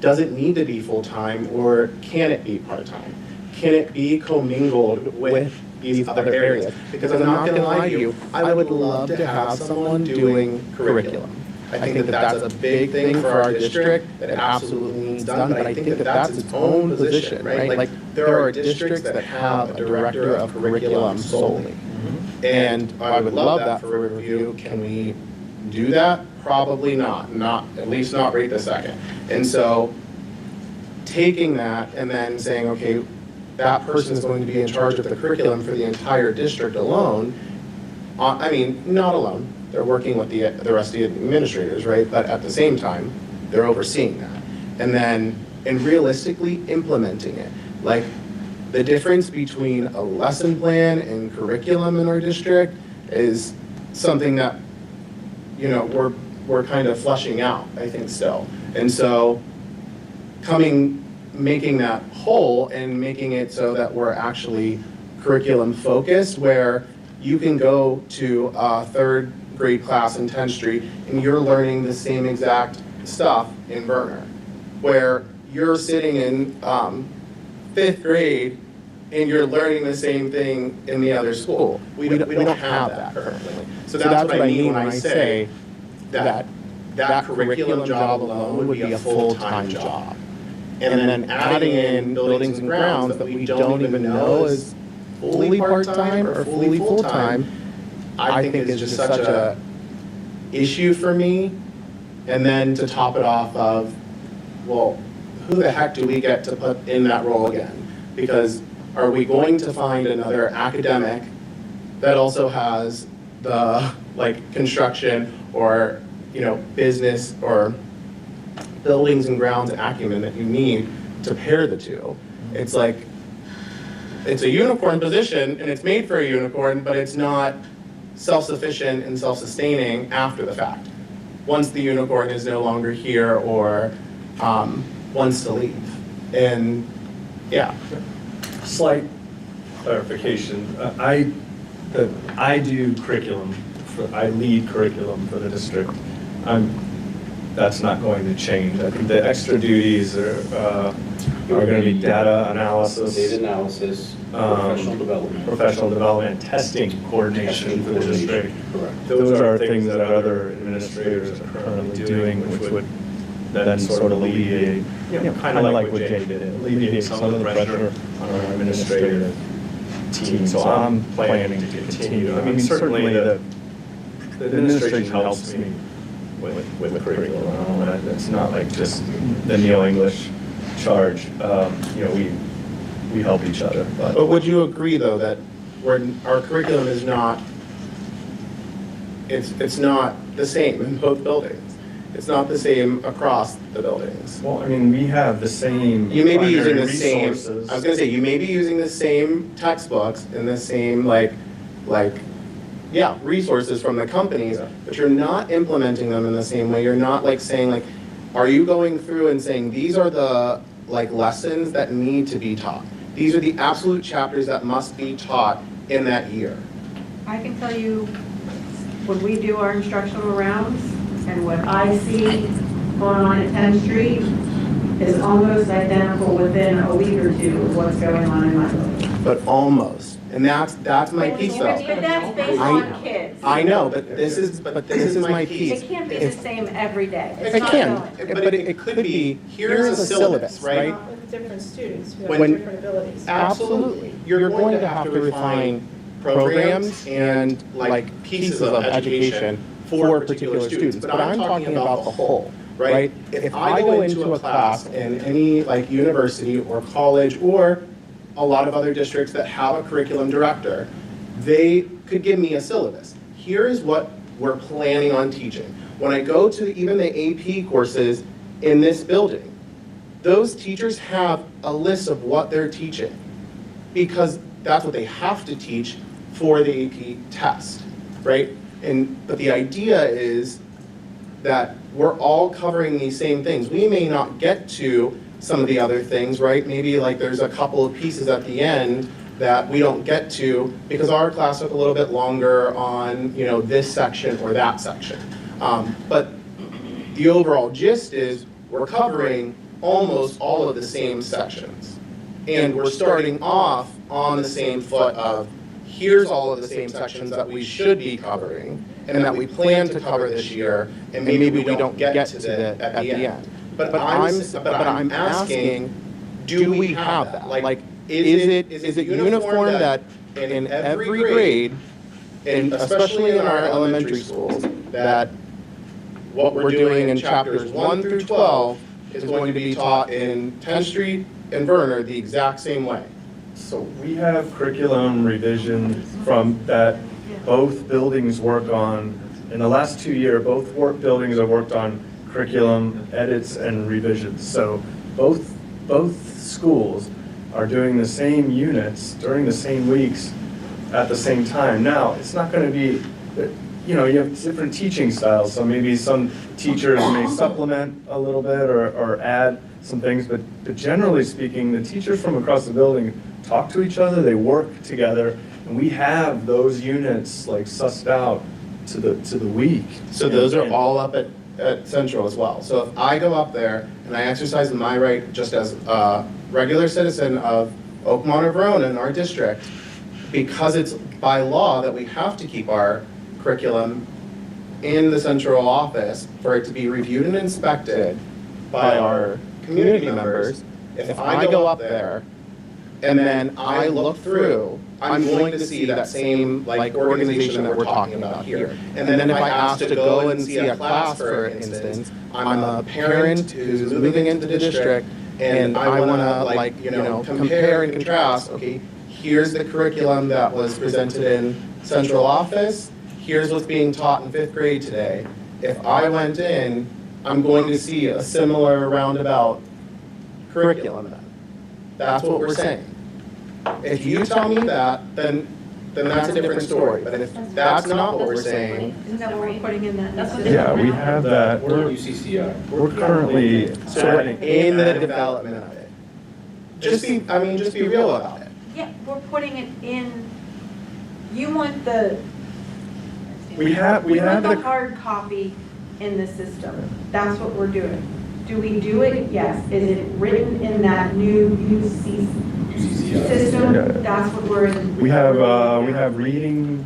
does it need to be full-time or can it be part-time? Can it be commingled with these other areas? Because I'm not gonna lie to you, I would love to have someone doing curriculum. I think that that's a big thing for our district that absolutely needs done, but I think that that's its own position, right? Like, there are districts that have a director of curriculum solely. And I would love that for Riverview. Can we do that? Probably not, at least not right this second. And so taking that and then saying, okay, that person is going to be in charge of the curriculum for the entire district alone. I mean, not alone. They're working with the rest of the administrators, right? But at the same time, they're overseeing that. And realistically implementing it. Like, the difference between a lesson plan and curriculum in our district is something that, we're kind of fleshing out, I think, still. And so making that whole and making it so that we're actually curriculum focused, where you can go to a third grade class in 10th Street and you're learning the same exact stuff in Verner, where you're sitting in 5th grade and you're learning the same thing in the other school. We don't have that currently. So that's what I mean when I say that curriculum job alone would be a full-time job. And then adding in buildings and grounds that we don't even know is fully part-time or fully full-time, I think is just such a issue for me. And then to top it off of, well, who the heck do we get to put in that role again? Because are we going to find another academic that also has the construction or business or buildings and grounds acumen that you need to pair the two? It's like, it's a unicorn position and it's made for a unicorn, but it's not self-sufficient and self-sustaining after the fact, once the unicorn is no longer here or wants to leave. And yeah. Slight clarification. I do curriculum. I lead curriculum for the district. I'm that's not going to change. I think the extra duties are going to be data analysis. Data analysis, Professional development, testing coordination for the district. Correct. Those are things that other administrators are currently doing, which would then sort of alleviate, kind of like what Jay did, alleviate some of the pressure on our administrative team. So I'm planning to continue. I mean, certainly the administration helps me with curriculum. It's not like just the Neil English charge. We help each other. But would you agree, though, that our curriculum is not, it's not the same in both buildings? It's not the same across the buildings? Well, I mean, we have the same You may be using the primary same, resources. I was gonna say, you may be using the same textbooks and the same, resources from the companies, Yeah. but you're not implementing them in the same way. You're not saying, are you going through and saying, these are the, lessons that need to be taught? These are the absolute chapters that must be taught in that year. I can tell you, when we do our instructional rounds, and what I see going on at 10th Street is almost identical within a week or two of what's going on in my building. But almost, and that's my piece though. But that's based on kids. I know, but this is my piece. It can't be the same every day. It's It not can, going. but it could be, here's a syllabus, right? Not with different students who When- have different abilities. Absolutely. You're going to have to refine programs and pieces of education for particular students, but I'm talking about the whole, right? If I go into a class in any university or college or a lot of other districts that have a curriculum director, they could give me a syllabus. Here is what we're planning on teaching. When I go to even the AP courses in this building, those teachers have a list of what they're teaching because that's what they have to teach for the AP test, right? But the idea is that we're all covering these same things. We may not get to some of the other things, right? Maybe there's a couple of pieces at the end that we don't get to because our class took a little bit longer on, this section or that section. But the overall gist is we're covering almost all of the same sections. And we're starting off on the same foot of here's all of the same sections that we should be covering and that we plan to cover this year, and maybe we don't get to at the end. But I'm asking, do we have that? Is it uniform that in every grade, and especially in our elementary schools, that what we're doing in chapters 1 through 12 is going to be taught in 10th Street and Verner the exact same way? So we have curriculum revision from that both buildings work on. In the last 2 years, both buildings have worked on curriculum edits and revisions. So both schools are doing the same units during the same weeks at the same time. Now, it's not going to be, you have different teaching styles. So maybe some teachers may supplement a little bit or add some things, but generally speaking, the teachers from across the building talk to each other, they work together, and we have those units sussed out to the week. So those are all up at Central as well. So if I go up there and I exercise my right just as a regular citizen of Oakmont or Verona in our district, because it's by law that we have to keep our curriculum in the central office for it to be reviewed and inspected by our community members, if I go up there and then I look through, I'm going to see that same organization that we're talking about here. And then if I ask to go and see a class, for instance, I'm a parent who's moving into the district and I want to compare and contrast, okay, here's the curriculum that was presented in central office, here's what's being taught in 5th grade today. If I went in, I'm going to see a similar roundabout curriculum then. That's what we're saying. If you tell me that, then that's a different story. But if that's not what we're saying, Isn't that what we're putting in that? Yeah, we have that. We're currently so we're in the development of it. Just be real about it. Yeah, we're putting it in, you want the, we have you want the the hard copy in the system. That's what we're doing. Do we do it? Yes. Is it written in that new UC system? Yeah. That's what we're in. We have reading,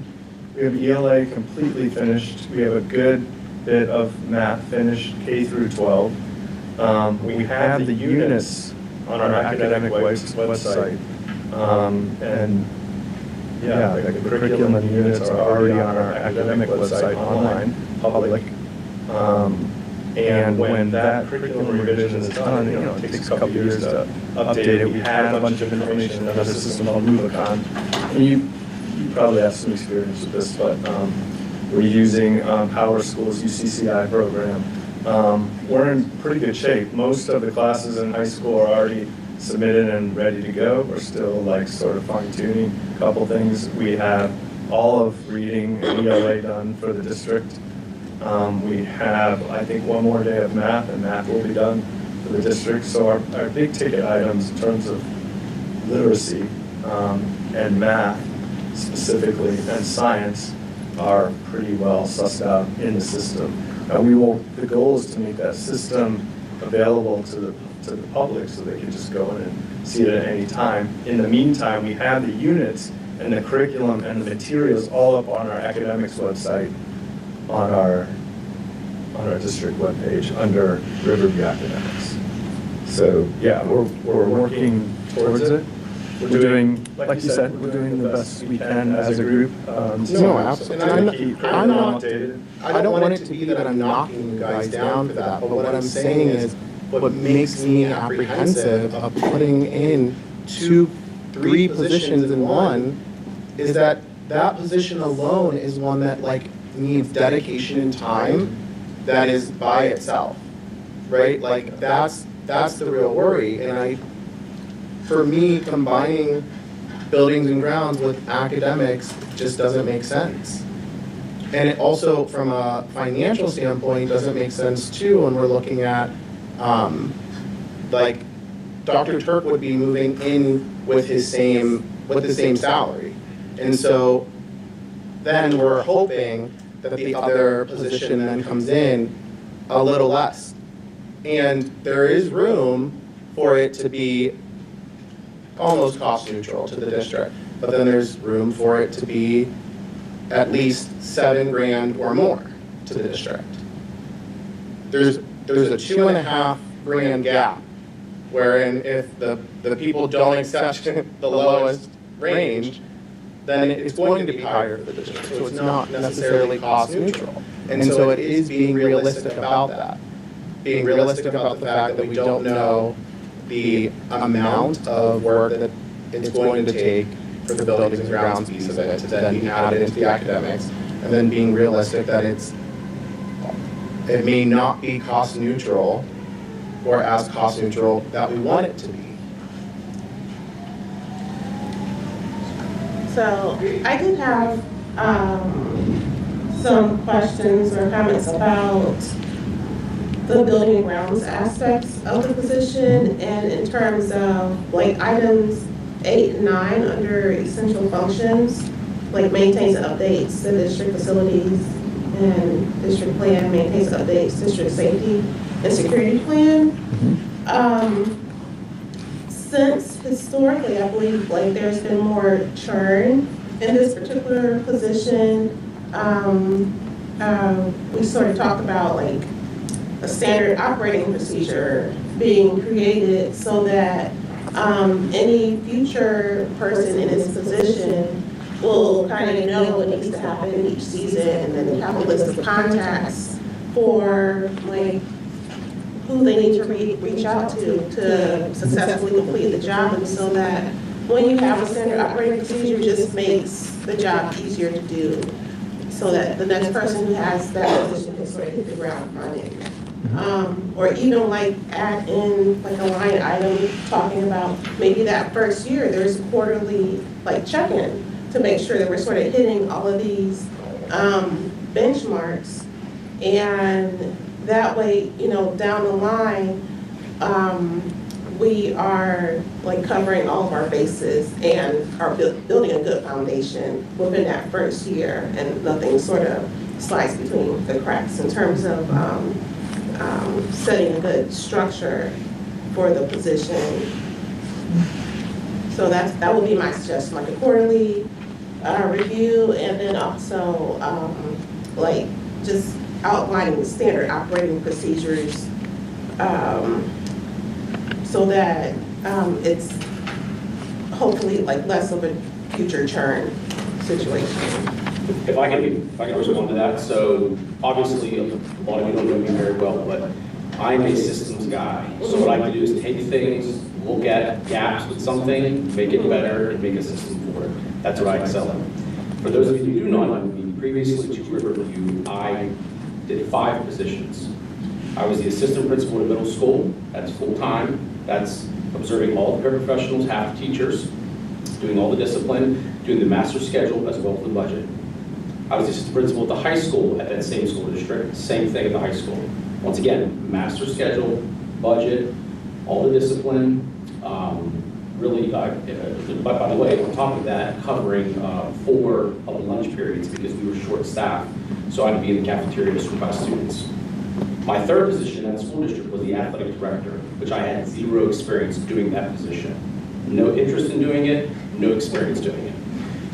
we have ELA completely finished. We have a good bit of math finished, K through 12. We have the units on our academic website. And yeah, the curriculum and units are already on our academic website online, public. And when that curriculum revision is done, it takes a couple years to update it. We had a bunch of information in another system called Rubicon. And you probably have some experience with this, but we're using Power School's UCCI program. We're in pretty good shape. Most of the classes in high school are already submitted and ready to go. We're still sort of fine tuning a couple things. We have all of reading and ELA done for the district. We have, I think, one more day of math, and math will be done for the district. So our big ticket items in terms of literacy and math specifically, and science, are pretty well sussed out in the system. The goal is to make that system available to the public so they can just go in and see it at any time. In the meantime, we have the units and the curriculum and the materials all up on our academics website, on our district webpage under Riverview Academics. So yeah, we're working towards it. We're doing, like you said, we're doing the best we can as a group. No, absolutely. I'm not updated. I don't want it to be that I'm knocking you guys down for that, but what I'm saying is, what makes me apprehensive of putting in 2-3 positions in one is that position alone is one that needs dedication and time that is by itself, right? That's the real worry. And for me, combining buildings and grounds with academics just doesn't make sense. And it also, from a financial standpoint, doesn't make sense too when we're looking at, Dr. Turk would be moving in with the same salary. And so then we're hoping that the other position then comes in a little less. And there is room for it to be almost cost neutral to the district, but then there's room for it to be at least $7,000 or more to the district. There's a $2,500 gap, wherein if the people don't accept the lowest range, then it's going to be higher for the district. So it's not necessarily cost neutral. And so it is being realistic about that. Being realistic about the fact that we don't know the amount of work that it's going to take for the buildings and grounds piece of it to then be added into the academics, and then being realistic that it may not be cost neutral or as cost neutral that we want it to be. So I did have some questions or comments about the building and grounds aspects of the position, and in terms of items 8 and 9 under essential functions, maintains and updates the district facilities and district plan, maintains and updates district safety and security plan. Since historically, I believe there's been more churn in this particular position, we sort of talked about a standard operating procedure being created so that any future person in this position will kind of know what needs to happen each season, and then have a list of contacts for who they need to reach out to successfully complete the job, and so that when you have a standard operating procedure, it just makes the job easier to do, so that the next person who has that position can sort of hit the ground running. Or even add in a line item talking about maybe that first year there's a quarterly check-in to make sure that we're sort of hitting all of these benchmarks, and that way down the line we are covering all of our bases and are building a good foundation within that first year, and nothing sort of slice between the cracks in terms of setting a good structure for the position. So that would be my suggestion, like a quarterly review, and then also like just outlining the standard operating procedures so that it's hopefully like less of a future churn situation. If I can respond to that, so obviously a lot of you don't know me very well, but I'm a systems guy. So what I can do is take things, look at gaps with something, make it better, and make a system for it. That's what I excel at. For those of you who do not know me, previously to Riverview, I did 5 positions. I was the assistant principal at a middle school. That's full-time. That's observing all the paraprofessionals, half the teachers, doing all the discipline, doing the master schedule as well as the budget. I was the assistant principal at the high school at that same school district, same thing at the high school. Once again, master schedule, budget, all the discipline, really, by the way, on top of that, covering 4 of the lunch periods because we were short-staffed, so I had to be in the cafeteria to supervise students. My 3rd position in the school district was the athletic director, which I had 0 experience doing that position. No interest in doing it, no experience doing it.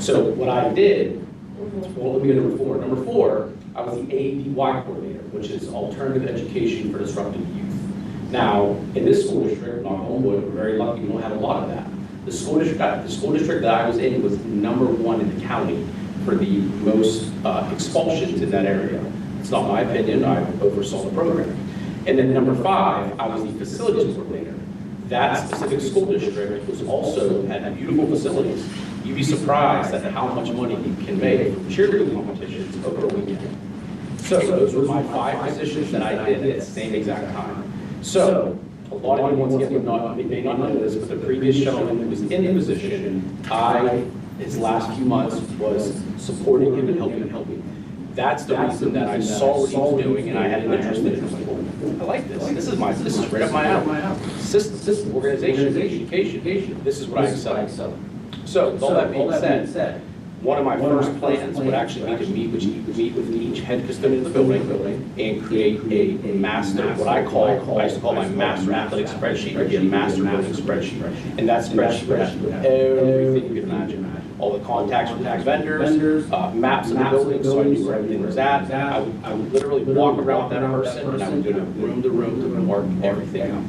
So what I did, well, let me go to number 4. Number 4, I was the ADY coordinator, which is Alternative Education for Disruptive Youth. Now, in this school district, knock on wood, we're very lucky we don't have a lot of that. The school district that I was in was #1 in the county for the most expulsions in that area. It's not my opinion, I oversaw the program. And then number 5, I was the facilities coordinator. That specific school district was also had beautiful facilities. You'd be surprised at how much money you can make from cheerleading competitions over a weekend. So those were my 5 positions that I did at the same exact time. So a lot of you, once again, may not know this, but the previous gentleman who was in the position, his last few months was supporting him and helping him. That's the reason that I saw what he was doing and I had an interest in it. I like this. This is right up my alley. System, organization, education. This is what I excel at. So with all that being said, one of my first plans would actually be to meet with each head custodian of the building and create a master, I used to call my master athletic spreadsheet, or a master building spreadsheet. And that spreadsheet would have everything you can imagine. All the contacts with vendors, maps of the building, so I knew where everything was at. I would literally walk around with that person and I would go room to room to mark everything out.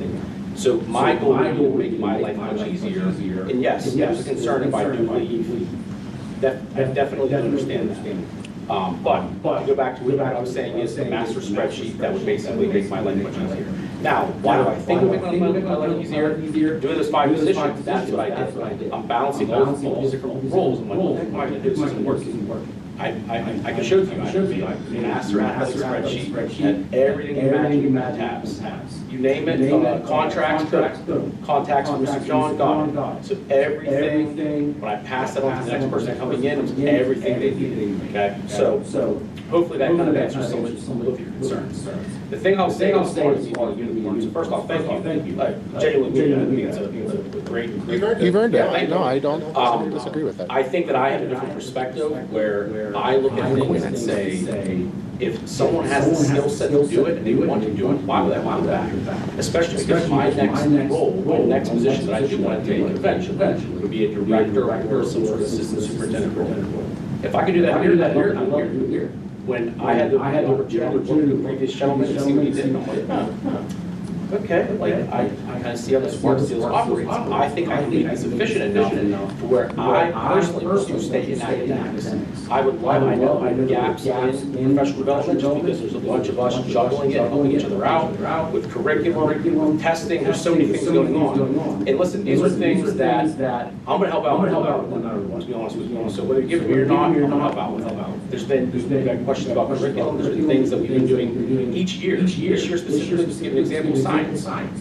So my goal would be to make my life much easier. And yes, there's a concern if I do leave. I definitely don't understand that. But to go back to what I was saying is the master spreadsheet that would basically make my life much easier. Now, why do I think it would make my life easier? Doing those 5 positions, that's what I did. I'm balancing all these different roles and what am I going to do? This isn't working. I can show it to you. I should be like master athletic spreadsheet and everything you imagine in tabs. You name it, contracts, contacts with Mr. John, got it. So everything, when I pass that on to the next person coming in, it's everything they need. Okay, so hopefully that kind of answers some of your concerns. The thing I'll say as far as the uniforms, first off, thank you. Genuinely, it's a great. You've earned it. Thank you. No, I don't disagree with that. I think that I have a different perspective where I look at things and say, if someone has the skill set to do it and they want to do it, why would I want that? Especially because my next role, my next position that I do want to take eventually would be a director or some sort of assistant superintendent role. If I could do that here, I would do it here. When I had the opportunity to work with the previous gentleman and see what he did, I'm like, okay, like I kind of see how the smart sales operates. I think I can be efficient enough to where I personally want to stay in academics. I know gaps in professional development just because there's a bunch of us juggling it, helping each other out with curriculum, testing. There's so many things going on. And listen, these are things that I'm going to help out with, to be honest with you. So whether you give me or not, I'm going to help out with it. There's been questions about curriculum. There's been things that we've been doing each year. This year specifically, just to give an example, science.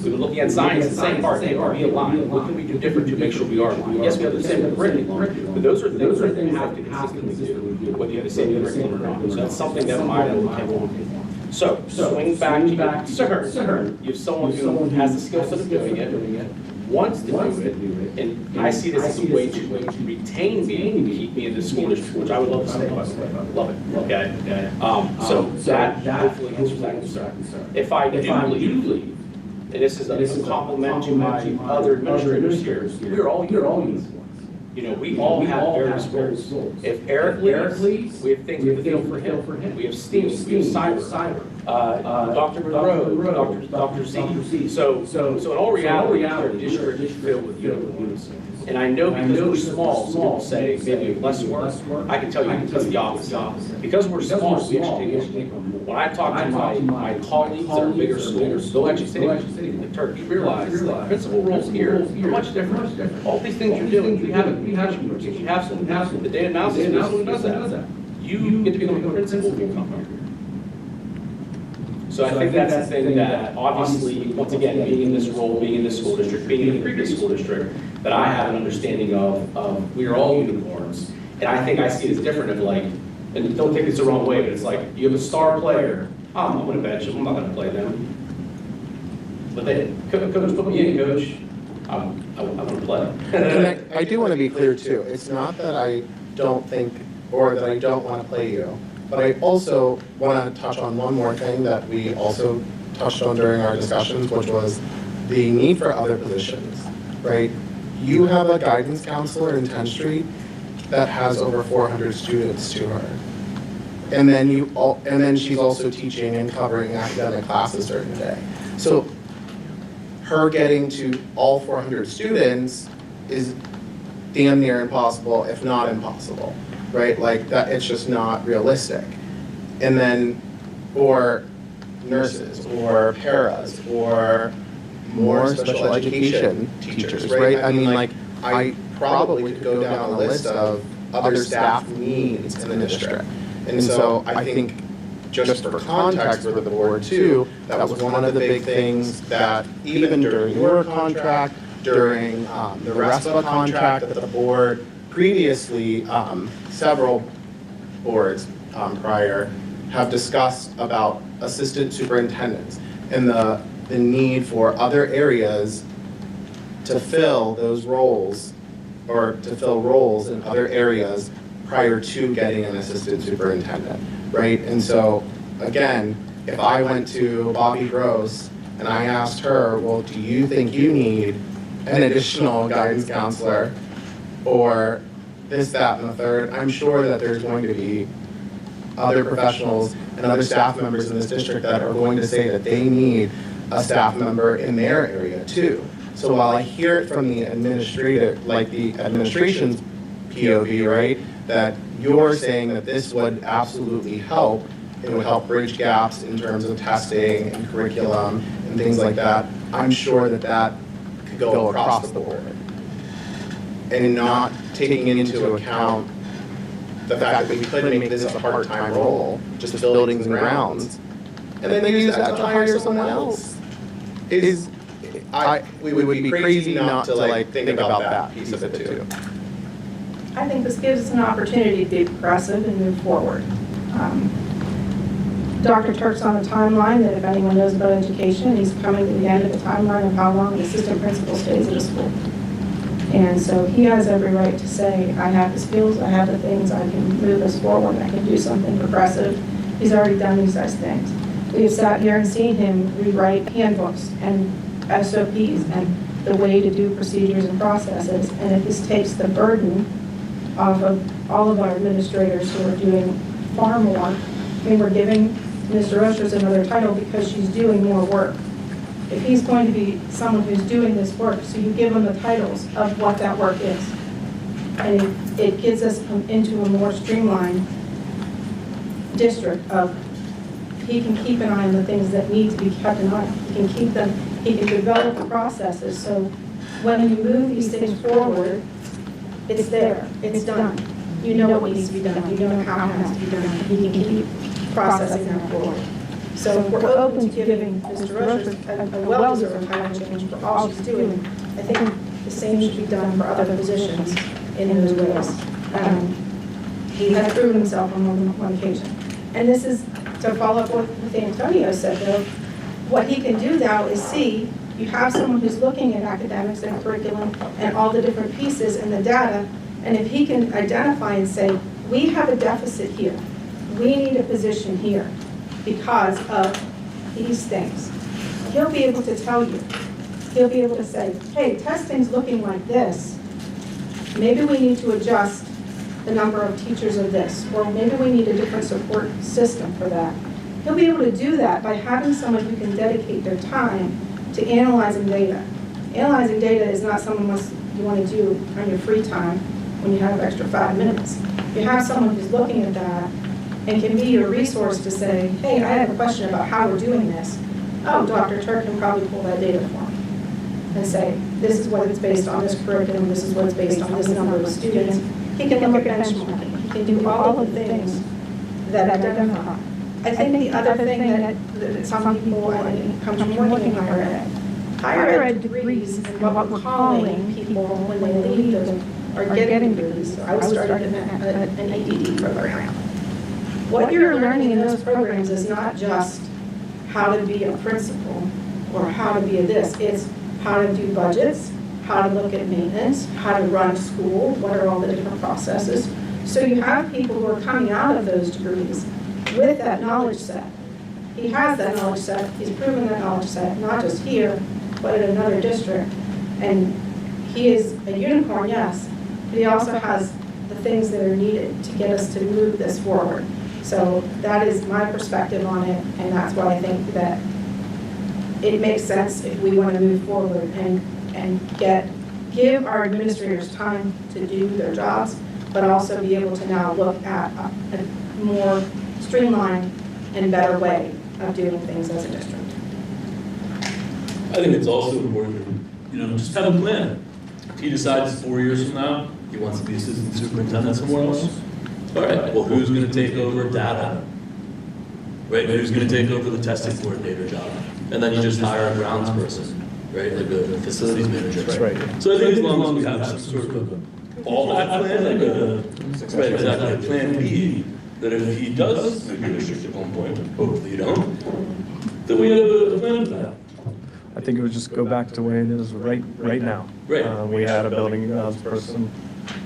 We've been looking at science and saying, are we aligned? What can we do different to make sure we are aligned? Yes, we have the same curriculum, but those are things that we have to consistently do, whether you have the same curriculum or not. So that's something that I will take on. So, swing back to your concern. You have someone who has the skill set of doing it. wants to do it, and I see this as a way to retain me, and keep me in the school district, which I would love to stay, by the way. Love it, okay? So that hopefully answers that concern. If I do leave, and this is a compliment to my other administrators here, we're all unicorns. You know, we all have various roles. If Eric leaves, we have things we feel for him. We have STEAM, we have cyber, Dr. Monroe, Dr. Z. So in all reality, our district is filled with unicorns. And I know because we're small, some people say maybe less work. I can tell you because the opposite. Because we're small, we actually take more. When I talk to my colleagues that are bigger schools, they'll actually say, like, Turk, you realize the principal roles here are much different. All these things you're doing, you have some, the data analysis, someone does that. You get to become a principal if you come here. So I think that's the thing that, obviously, once again, being in this role, being in this school district, being in the previous school district, that I have an understanding of we are all unicorns. And I think I see it as different of like, and don't take this the wrong way, but it's like, you have a star player, I'm gonna bench him, I'm not gonna play them. But then, coach, put me in, coach, I want to play. And I do want to be clear too, it's not that I don't think, or that I don't want to play you, but I also want to touch on one more thing that we also touched on during our discussions, which was the need for other positions, right? You have a guidance counselor in 10th Street that has over 400 students to her. And then she's also teaching and covering academic classes during the day. So her getting to all 400 students is damn near impossible, if not impossible, right? Like that, it's just not realistic. And then, or nurses, or paras, or more special education teachers, right? I mean, like, I probably could go down a list of other staff needs in the district. And so I think, just for context for the board too, that was one of the big things that even during your contract, during the RESPA contract that the board previously, several boards prior, have discussed about assistant superintendents and the need for other areas to fill those roles, or to fill roles in other areas prior to getting an assistant superintendent, right? And so, again, if I went to Bobby Gross and I asked her, well, do you think you need an additional guidance counselor or this, that, and the third, I'm sure that there's going to be other professionals and other staff members in this district that are going to say that they need a staff member in their area too. So while I hear it from the administrative, like the administration's POV, right, that you're saying that this would absolutely help, it would help bridge gaps in terms of testing and curriculum and things like that, I'm sure that that could go across the board. And not taking into account the fact that we could make this a part-time role, just buildings and grounds, and then they use that to hire someone else. We would be crazy not to like think about that piece of it too. I think this gives us an opportunity to be progressive and move forward. Dr. Turk's on a timeline that if anyone knows about education, he's coming to the end of the timeline of how long the assistant principal stays at a school. And so he has every right to say, I have the skills, I have the things, I can move us forward, I can do something progressive. He's already done these nice things. We have sat here and seen him rewrite handbooks and SOPs and the way to do procedures and processes. And if this takes the burden off of all of our administrators who are doing far more, I mean, we're giving Ms. DeRochers another title because she's doing more work. If he's going to be someone who's doing this work, so you give him the titles of what that work is. And it gets us into a more streamlined district of, he can keep an eye on the things that need to be kept in eye. He can keep them, he can develop the processes. So when you move these things forward, it's there, it's done. You know what needs to be done, you know how it has to be done. He can keep processing that forward. So if we're open to giving Ms. DeRochers a well-deserved title change for all she's doing, I think the same should be done for other positions in those ways. He has proven himself on more than one occasion. And this is, to follow up what Antonio said though, what he can do now is see, You have someone who's looking at academics and curriculum and all the different pieces and the data, and if he can identify and say, we have a deficit here, we need a position here because of these things, he'll be able to tell you. He'll be able to say, hey, testing's looking like this. Maybe we need to adjust the number of teachers of this, or maybe we need a different support system for that. He'll be able to do that by having someone who can dedicate their time to analyzing data. Analyzing data is not something you want to do on your free time when you have extra 5 minutes. You have someone who's looking at that and can be your resource to say, hey, I have a question about how we're doing this. Oh, Dr. Turk can probably pull that data for me and say, this is what it's based on, this curriculum, this is what it's based on, this number of students. He can look at benchmarking. He can do all of the things that identify. I think the other thing that some people, and it comes from working in higher ed degrees and what we're calling people when they leave those are getting degrees. So I started an EDD program. What you're learning in those programs is not just how to be a principal or how to be a this. It's how to do budgets, how to look at maintenance, how to run a school, what are all the different processes. So you have people who are coming out of those degrees with that knowledge set. He has that knowledge set, he's proven that knowledge set, not just here, but in another district. And he is a unicorn, yes, but he also has the things that are needed to get us to move this forward. So that is my perspective on it, and that's why I think that it makes sense if we want to move forward and give our administrators time to do their jobs, but also be able to now look at a more streamlined and better way of doing things as a district. I think it's also important, just have a plan. If he decides 4 years from now, he wants to be assistant superintendent somewhere else, all right, well, who's going to take over data? Right, who's going to take over the testing coordinator job? And then you just hire a grounds person, right, like a facilities manager. That's right. So I think as long as we have some sort of fallback plan, like exactly a plan B, that if he does make a district at one point, hopefully you don't, then we have a plan for that. I think it would just go back to the way it is right now. Right. We had a building and grounds person.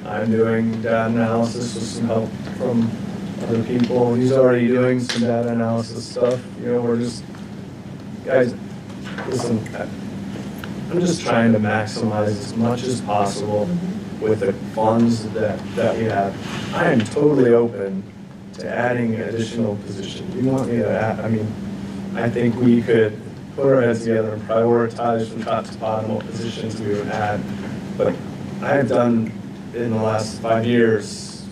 I'm doing data analysis with some help from other people. He's already doing some data analysis stuff. We're just, guys, listen, I'm just trying to maximize as much as possible with the funds that we have. I am totally open to adding additional positions. You want me to add, I think we could put our heads together and prioritize from top to bottom what positions we would add. But I have done, in the last 5 years,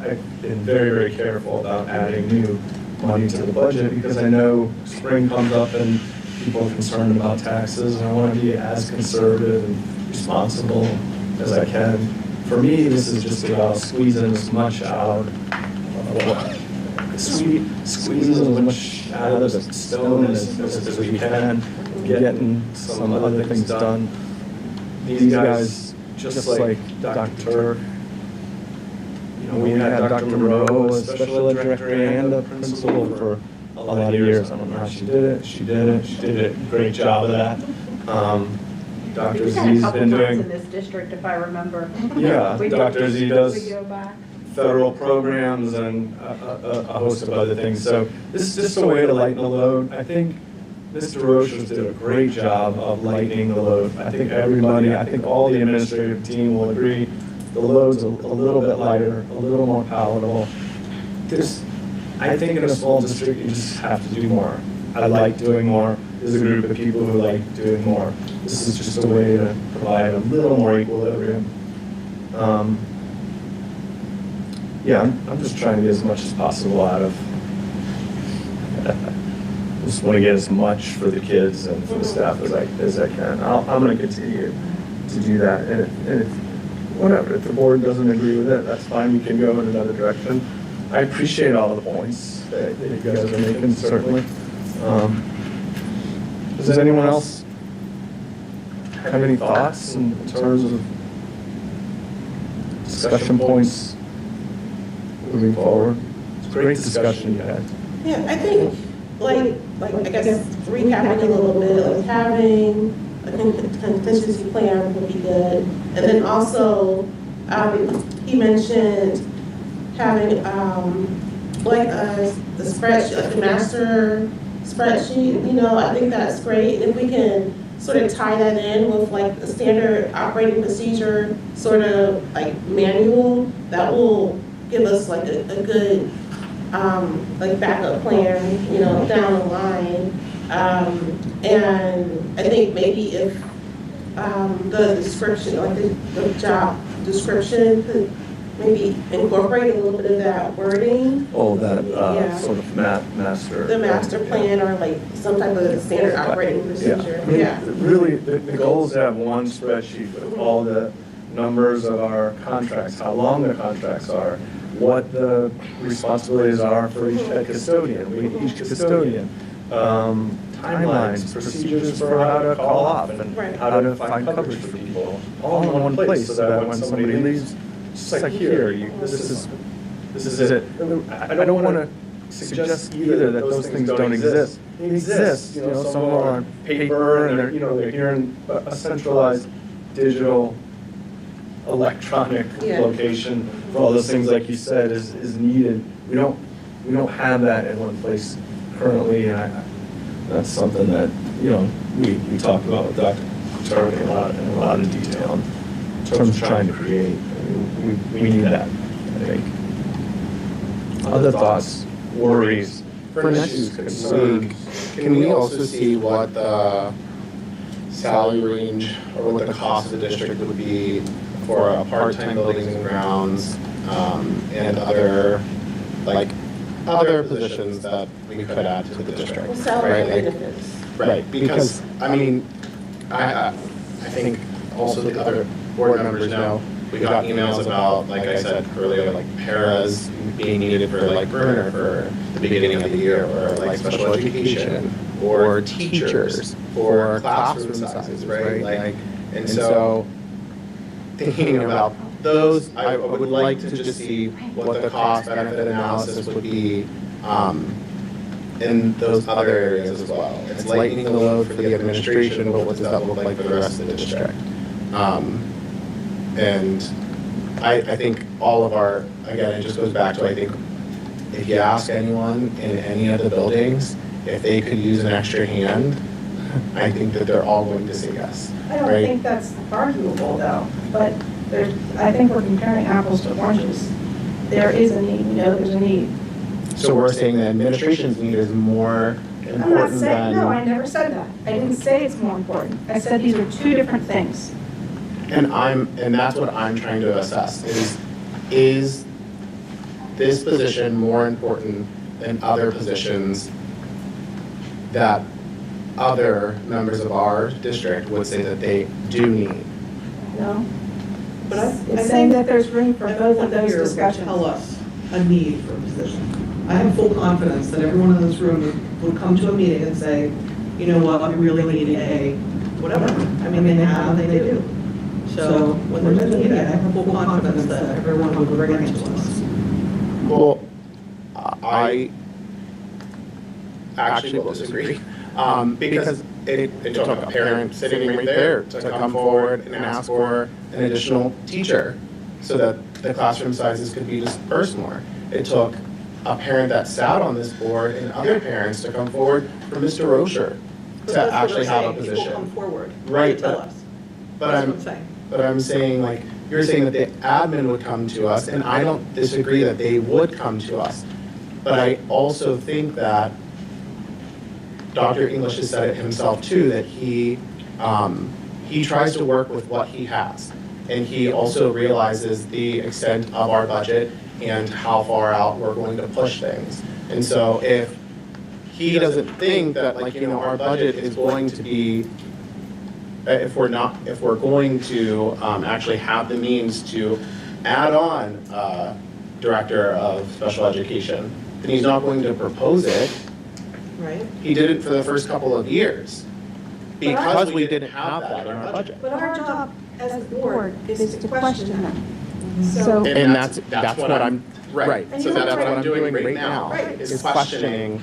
I've been very, very careful about adding new money to the budget because I know spring comes up and people are concerned about taxes, and I want to be as conservative and responsible as I can. For me, this is just about squeezing as much out of what, squeezing as much out of the stone as we can, getting some other things done. These guys, just like Dr. Turk, we had Dr. Monroe as special ed director and a principal for a lot of years. I don't know how she did it. She did a great job of that. Dr. Z's been doing. In this district, if I remember. Yeah, Dr. Z does We go back. federal programs and a host of other things. So this is just a way to lighten the load. I think Mr. Rochers did a great job of lightening the load. I think all the administrative team will agree the load's a little bit lighter, a little more palatable. I think in a small district, you just have to do more. I like doing more. There's a group of people who like doing more. This is just a way to provide a little more equilibrium. I'm just trying to get as much as possible out of. I just want to get as much for the kids and for the staff as I can. I'm going to continue to do that. And if the board doesn't agree with it, that's fine. We can go in another direction. I appreciate all the points that you guys are making, certainly. Does anyone else have any thoughts in terms of discussion points moving forward? It's a great discussion you had. Yeah, I think, like, like, I guess, recapping a little bit, like having a contingency plan would be good. And then also, he mentioned having, like the spreadsheet, like the master spreadsheet, I think that's great. If we can sort of tie that in with like the standard operating procedure sort of like manual, that will give us like a good like backup plan, down the line. And I think maybe if the description, like the job description could maybe incorporate a little bit of that wording. Oh, that Yeah. sort of master. The master plan or like some type of standard operating procedure. I mean, Yeah. really, the goal is to have one spreadsheet with all the numbers of our contracts, how long the contracts are, what the responsibilities are for each head custodian, each custodian, timelines, procedures for how to call off and how to find coverage for people, all in one place, so that when somebody leaves, just like here, this is it. I don't want to suggest either that those things don't exist. They exist, some of them are on paper and they're here in a centralized digital electronic location for all those things, like you said, is needed. We don't have that in one place currently, and that's something that we talked about with Dr. Tarvey in a lot of detail in terms of trying to create. We need that, I think. Other thoughts, worries, For next week, can we also see what the salary range or what the cost of the district would be for a part-time buildings and grounds and other positions that we could add to the district? Well, salary right? benefits. Right, because, I think also the other board members know, we got emails about, like I said earlier, like paras being needed for like burner for the beginning of the year, or like special education, or teachers, or classroom sizes, right? And so thinking about those, I would like to just see what the cost benefit analysis would be in those other areas as well. It's lightening the load for the administration, but what does that look like for the rest of the district? And I think all of our, again, it just goes back to, I think, if you ask anyone in any of the buildings, if they could use an extra hand, I think that they're all going to say yes. I don't think that's arguable though, but I think we're comparing apples to oranges. There is a need, there's a need. So we're saying the administration's need is more I'm not important saying, than... no, I never said that. I didn't say it's more important. I said these are two different things. And that's what I'm trying to assess, is this position more important than other positions that other members of our district would say that they do need? No? But I It's saying that there's room for both of those here will discussions. tell us a need for a position. I have full confidence that everyone in this room would come to a meeting and say, you know what, we really need a whatever. I mean, they have, they do. So when there's a need, I have full confidence that everyone would bring it to us. Well, I actually will disagree, because it took a parent sitting right there to come forward and ask for an additional teacher so that the classroom sizes could be dispersed more. It took a parent that sat on this board and other parents to come forward for Mr. Rocher to actually have a position. People come forward. Right, Tell us. but That's what I'm saying. I'm saying, like, you're saying that the admin would come to us, and I don't disagree that they would come to us. But I also think that Dr. English has said it himself too, that he tries to work with what he has. And he also realizes the extent of our budget and how far out we're going to push things. And so if he doesn't think that, like, our budget is going to be, if we're going to actually have the means to add on director of special education, then he's not going to propose it. Right. He did it for the first couple of years because we didn't have that in our budget. But our job as the board is to question them. So. And that's what I'm, right. And So you're that's what right. I'm doing right now, Right. is questioning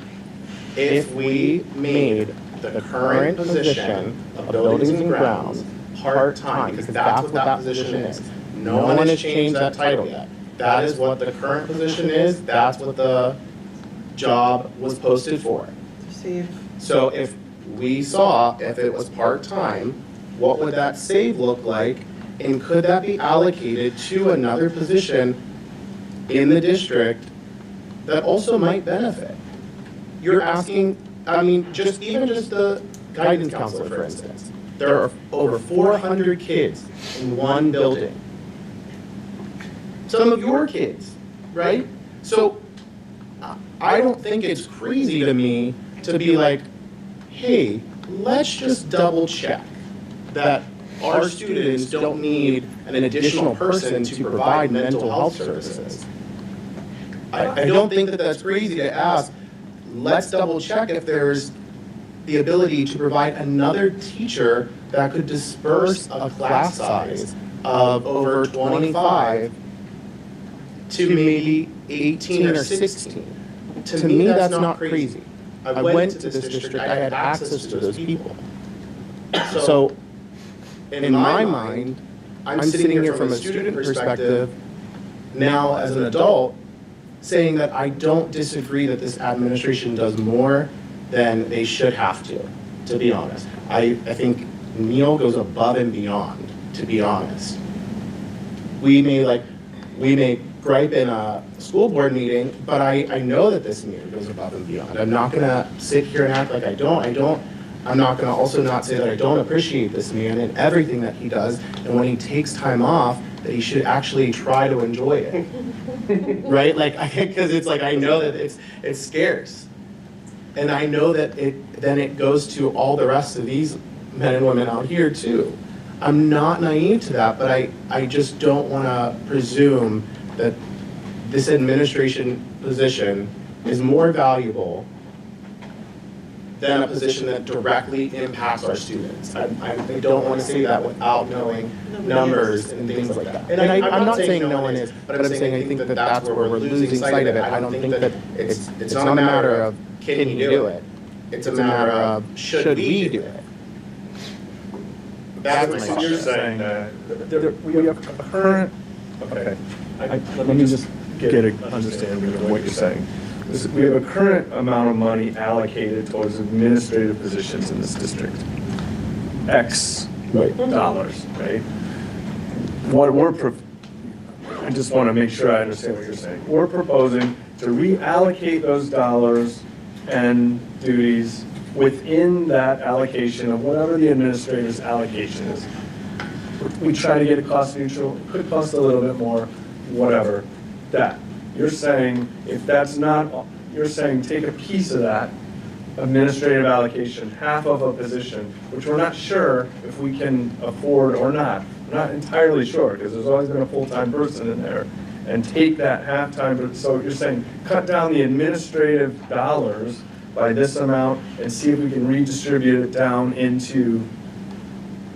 if we made the current position of buildings and grounds part-time, because that's what that position is. No one has changed that title yet. That is what the current position is, that's what the job was posted for. So if we saw, if it was part-time, what would that save look like? And could that be allocated to another position in the district that also might benefit? You're asking, I mean, just the guidance counselor, for instance. There are over 400 kids in one building. Some of your kids, right? So I don't think it's crazy to me to be like, hey, let's just double check that our students don't need an additional person to provide mental health services. I don't think that that's crazy to ask. Let's double check if there's the ability to provide another teacher that could disperse a class size of over 25 to maybe 18 or 16. To me, that's not crazy. I went to this district, I had access to those people. So, in my mind, I'm sitting here from a student perspective, now as an adult, saying that I don't disagree that this administration does more than they should have to be honest. I think Neil goes above and beyond, to be honest. We may gripe in a school board meeting, but I know that this mayor goes above and beyond. I'm not gonna sit here and act like I don't. I'm not gonna also not say that I don't appreciate this man and everything that he does, and when he takes time off, that he should actually try to enjoy it. Right? Like, because it's like, I know that it's scarce. And I know that then it goes to all the rest of these men and women out here too. I'm not naive to that, but I just don't wanna presume that this administration position is more valuable than a position that directly impacts our students. I don't want to say that without knowing numbers and things like that. And I'm not saying no one is, but I'm saying I think that that's where we're losing sight of it. I don't think that it's not a matter of can you do it? It's a matter of should we do it? That's my So you're saying that we have a current, okay, let me just get an understanding of what you're saying. We have a current amount of money allocated towards administrative positions in this district. X dollars, right? What I just want to make sure I understand what you're saying. We're proposing to reallocate those dollars and duties within that allocation of whatever the administrator's allocation is. We try to get it cost neutral, it could cost a little bit more, whatever, that. You're saying, if that's not, you're saying take a piece of that administrative allocation, half of a position, which we're not sure if we can afford or not. We're not entirely sure, because there's always been a full-time person in there, and take that half-time, so you're saying cut down the administrative dollars by this amount and see if we can redistribute it down into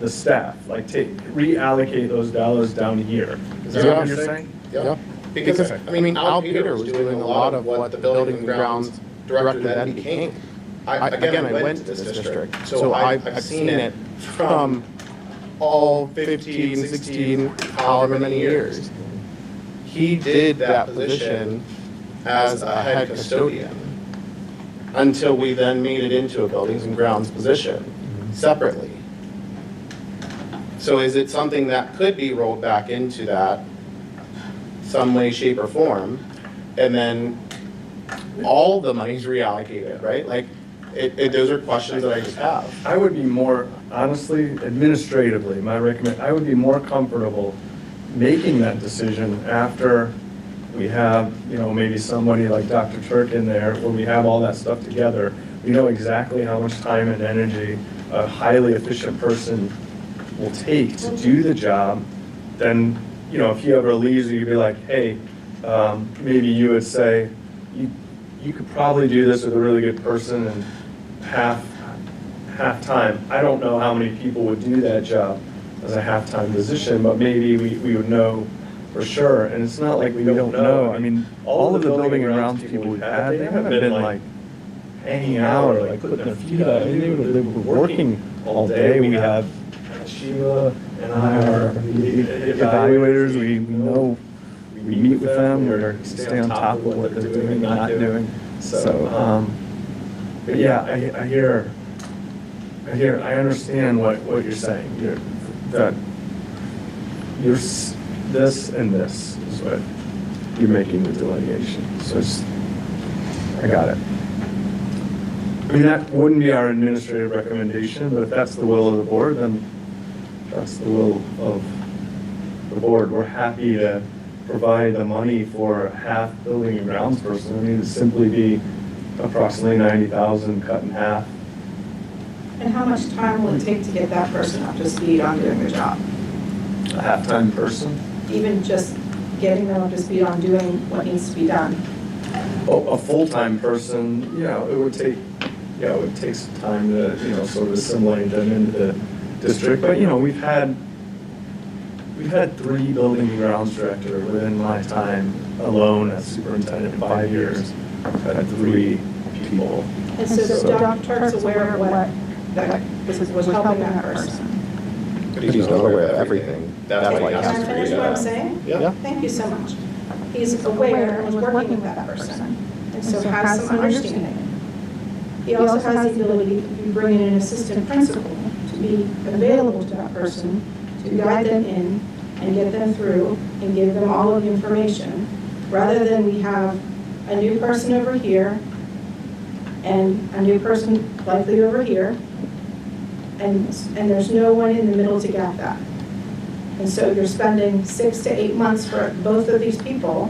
the staff, like reallocate those dollars down here. Is that what you're saying? Yeah. Because, I mean, Al Peter was doing a lot of what the building and grounds director that he became. I went to this district, so I've seen it from all 15, 16, however many years. He did that position as a head custodian until we then made it into a buildings and grounds position separately. So is it something that could be rolled back into that some way, shape, or form, and then all the money's reallocated, right? Like, those are questions that I just have. I would be more, honestly, administratively, I would be more comfortable making that decision after we have, maybe somebody like Dr. Turk in there, where we have all that stuff together. We know exactly how much time and energy a highly efficient person will take to do the job. Then, if you ever leaves, you'd be like, hey, maybe you would say, you could probably do this with a really good person and half time. I don't know how many people would do that job as a half-time position, but maybe we would know for sure. And it's not like we don't know. I mean, all of the building and grounds people we've had, they haven't been like, hanging out or like putting their feet up. I mean, they were working all day. We have Sheila and I are the evaluators. We know, we meet with them, we stay on top of what they're doing and not doing. So, but yeah, I understand what you're saying. This and this is what you're making the delineation. So I got it. I mean, that wouldn't be our administrative recommendation, but if that's the will of the board, then that's the will of the board. We're happy to provide the money for a half building and grounds person. I mean, it'd simply be approximately 90,000 cut in half. And how much time will it take to get that person up to speed on doing the job? A half-time person? Even just getting them up to speed on doing what needs to be done? A full-time person, it would take some time to, sort of assimilate them into the district. But, we've had 3 building and grounds director within my time alone as superintendent in 5 years. I've had 3 people. And so Dr. Turk's aware of what that was helping that person? But he's not aware of everything. That's why he Can has I to finish figure what it I'm out. saying? Yeah. Thank you so much. He's aware and was working with that person, and so has some understanding. He also has the ability to bring in an assistant principal to be available to that person, to guide them in and get them through and give them all of the information, rather than we have a new person over here and a new person likely over here, and there's no one in the middle to gap that. And so you're spending 6 to 8 months for both of these people,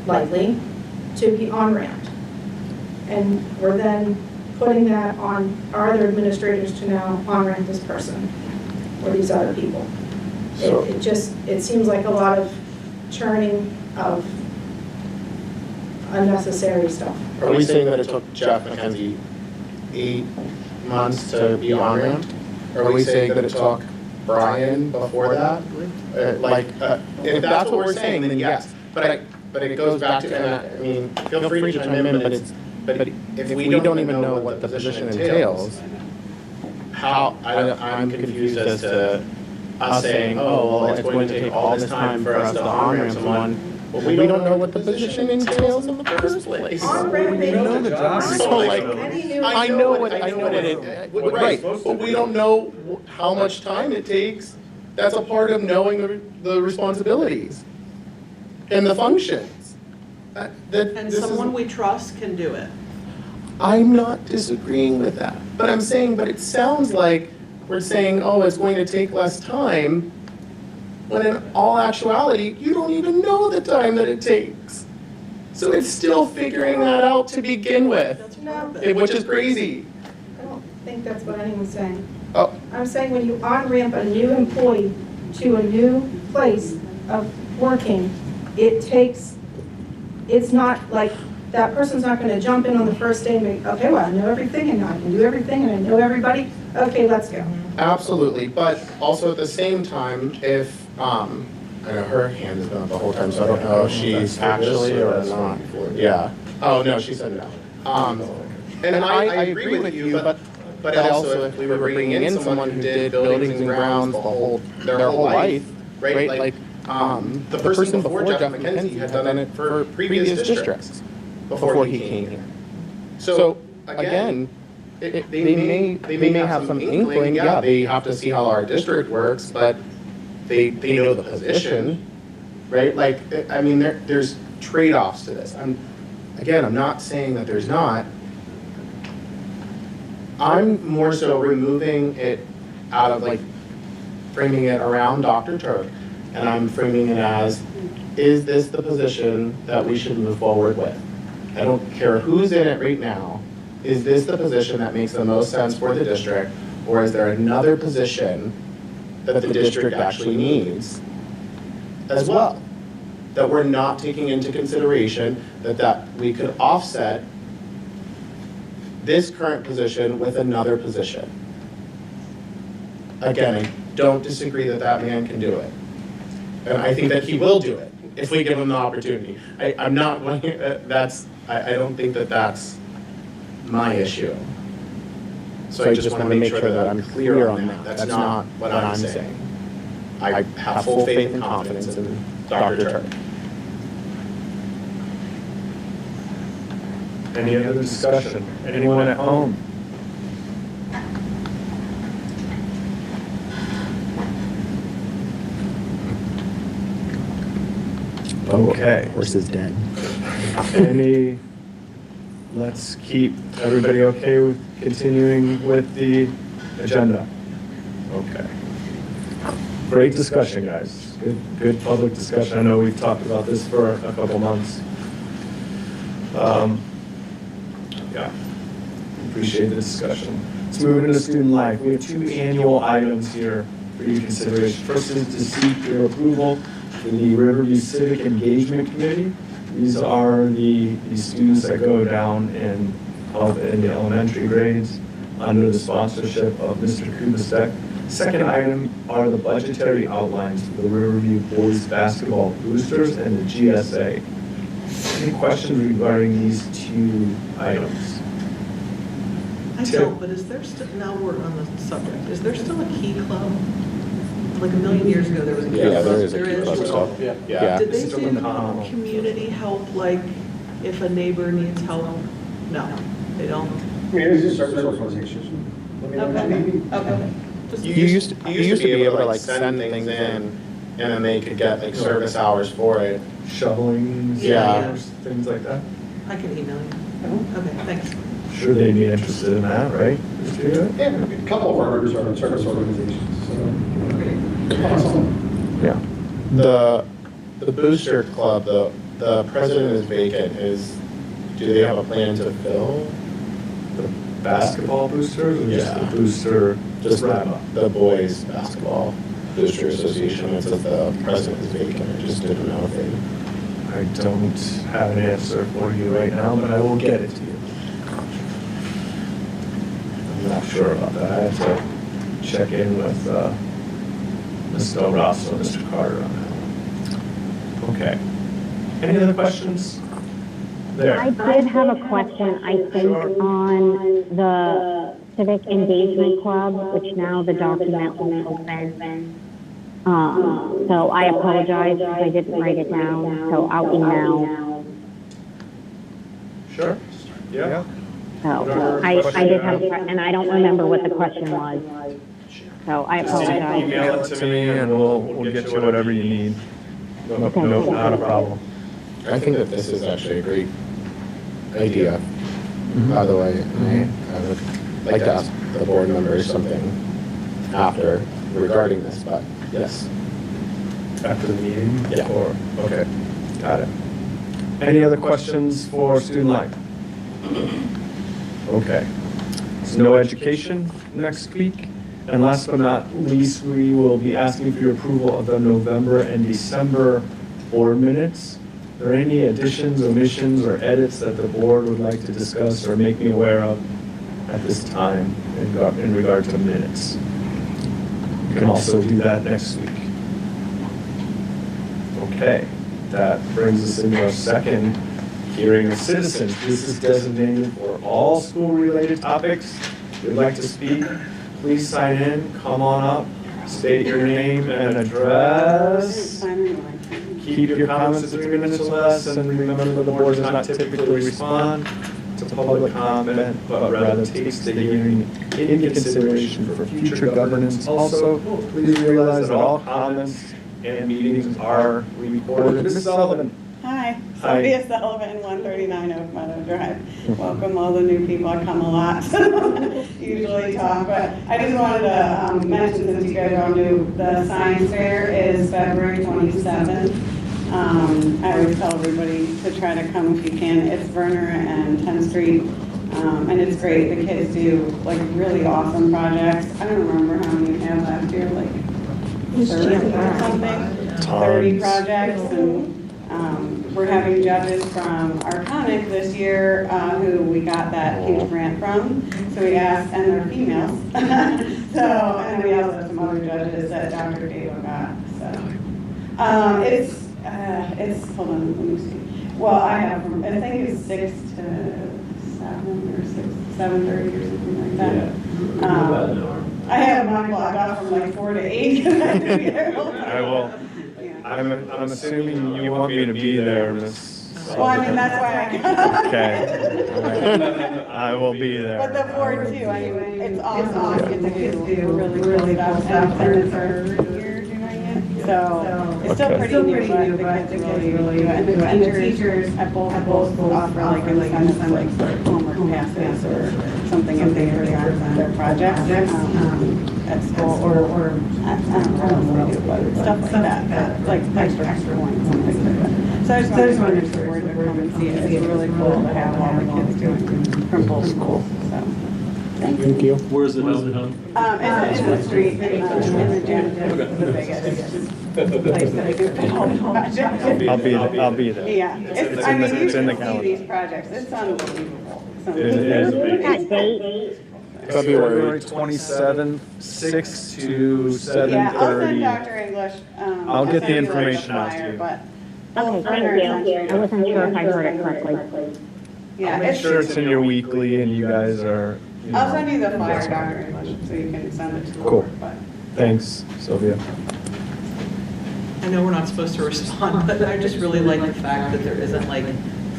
likely, to be on-ramped. And we're then putting that on our other administrators to now on-ramp this person or these other people. It seems like a lot of churning of unnecessary stuff. Are we saying that it took Jeff McKenzie 8 months to be on-ramped? Are we saying that it took Brian before that? If that's what we're saying, then yes. But it goes back to, and I mean, feel free to chime in, but if we don't even know what the position entails, I'm confused as to us saying, oh, well, it's going to take all this time for us to on-ramp someone. But we don't know what the position entails in the first place. On-ramping. know the job. So I know what it, right, but we don't know how much time it takes. That's a part of knowing the responsibilities and the functions. And someone we trust can do it. I'm not disagreeing with that, but I'm saying, but it sounds like we're saying, oh, it's going to take less time, when in all actuality, you don't even know the time that it takes. So it's still figuring that out to begin with, which is crazy. I don't think that's what anyone's saying. Oh. I'm saying when you on-ramp a new employee to a new place of working, it's not like, that person's not gonna jump in on the first day and be, okay, well, I know everything and I can do everything and I know everybody, okay, let's go. Absolutely, but also at the same time, if, I know her hand has been up the whole time, so I don't know if she's actually or not. Yeah. Oh, no, she said no. And I agree with you, but also if we were bringing in someone who did buildings and grounds their whole life, right? Like, the person before Jeff McKenzie had done it for previous districts before he came here. So again, they may have some inkling, yeah, they have to see how our district works, but they know the position, right? Like, I mean, there's trade-offs to this. I'm not saying that there's not. I'm more so removing it out of, like, framing it around Dr. Turk, and I'm framing it as, is this the position that we should move forward with? I don't care who's in it right now. Is this the position that makes the most sense for the district, or is there another position that the district actually needs as well, that we're not taking into consideration, that we could offset this current position with another position? Again, I don't disagree that man can do it. And I think that he will do it if we give him the opportunity. I'm not, I don't think that that's my issue. So I just want to make sure that I'm clear on that. That's not what I'm saying. I have full faith and confidence in Dr. Turk. Any other discussion? Anyone at home? Okay. Horse is dead. Let's keep everybody okay with continuing with the agenda? Okay. Great discussion, guys. Good public discussion. I know we've talked about this for a couple months. Yeah, appreciate the discussion. Let's move into student life. We have 2 annual items here for your consideration. First is to seek your approval for the Riverview Civic Engagement Committee. These are the students that go down in the elementary grades under the sponsorship of Mr. Kubasek. Second item are the budgetary outlines for the Riverview Boys Basketball Boosters and the GSA. Any questions regarding these 2 items? I don't, but is there still, now we're on the subject, is there still a key club? Like a million years ago, there was a key club. Yeah, there is a key club still. Yeah. Did they do community help, like if a neighbor needs help? No, they don't? I mean, it's a service organization. Okay. You used to be able to like send things in, and then they could get like service hours for it. Shoveling, Yeah. things like that? I can email you. Okay, thanks. Sure they'd be interested in that, right? Yeah, a couple of our members are in service organizations, so. Yeah. The booster club, the president is vacant. Do they have a plan to fill? The basketball boosters or just Yeah. the booster? Just the boys basketball booster association. It says the president is vacant. I just didn't know if they. I don't have an answer for you right now, but I will get it to you. I'm not sure about that. I have to check in with Ms. Del Rosso and Mr. Carter on that. Okay. Any other questions? There. I did have a question, I think, Sure. on the Civic Engagement Club, which now the document won't open. So I apologize if I didn't write it down, so I'll email. Sure. Yeah. So I did have, and I don't remember what the question was. So I apologize. Email it to me and we'll get you whatever you need. No, not a problem. I think that this is actually a great idea. By the way, I would like to ask the board members something after regarding this, but yes. After the meeting? Yeah. Okay, got it. Any other questions for student life? Okay. So no education next week. And last but not least, we will be asking for your approval of the November and December board minutes. Are there any additions, omissions, or edits that the board would like to discuss or make me aware of at this time in regard to minutes? You can also do that next week. Okay, that brings us into our second hearing of citizens. This is designated for all school-related topics. If you'd like to speak, please sign in, come on up, state your name and address. Keep your comments to 3 minutes or less, and remember the board does not typically respond to public comment, but rather takes the hearing in consideration for future governance. Also, please realize that all comments and meetings are recorded. Ms. Sullivan. Hi, Hi. Sophia Sullivan, 139 Oak Meadow Drive. Welcome all the new people, I come a lot, usually talk, but I just wanted to mention, since you guys all knew, the science fair is February 27th. I always tell everybody to try to come if you can. It's Verner and 10th Street, and it's great. The kids do like really awesome projects. I don't remember how many we had last year, like 30 or something, 30 projects, and we're having judges from our comic this year who we got that huge grant from. So we asked, and they're females. So, and then we also have some other judges that Dr. Davo got. So it's hold on, let me see. Well, I think it's 6 to or 7:30 or something like that. I have mine blocked off from like 4 to 8. I will. I'm assuming you want me to be there, Miss. Well, I mean, that's why I got. Okay. I will be there. But the board too, I mean, it's awesome. The kids do really tough stuff, and it's our year doing it. So it's still pretty new, but the kids really do it. And the teachers at both schools offer like incentives like homework passes or something if they already are on their projects at school or I don't know what they do, but stuff like that, like extra ones, something like that. So I just wanted to board to come and see it. It's really cool to have all the kids doing from both schools, so. Thank you. Where's it held? It's in the street, in the gym, the biggest place that I do all the projects. I'll be there. Yeah, I mean, you should see these projects, it's unbelievable. It is big. That date? February 27th, 6 to 7:30. Yeah, I'll send Dr. English. I'll get the send you, like, information out to flyer, you. but Okay, thank you. I wasn't sure if I heard it correctly. yeah, I'll make sure it's in your weekly and you guys are, you I'll know. send you the flyer, Dr. English, so you can send it to the Cool. board, but. Thanks, Sylvia. I know we're not supposed to respond, but I just really like the fact that there isn't like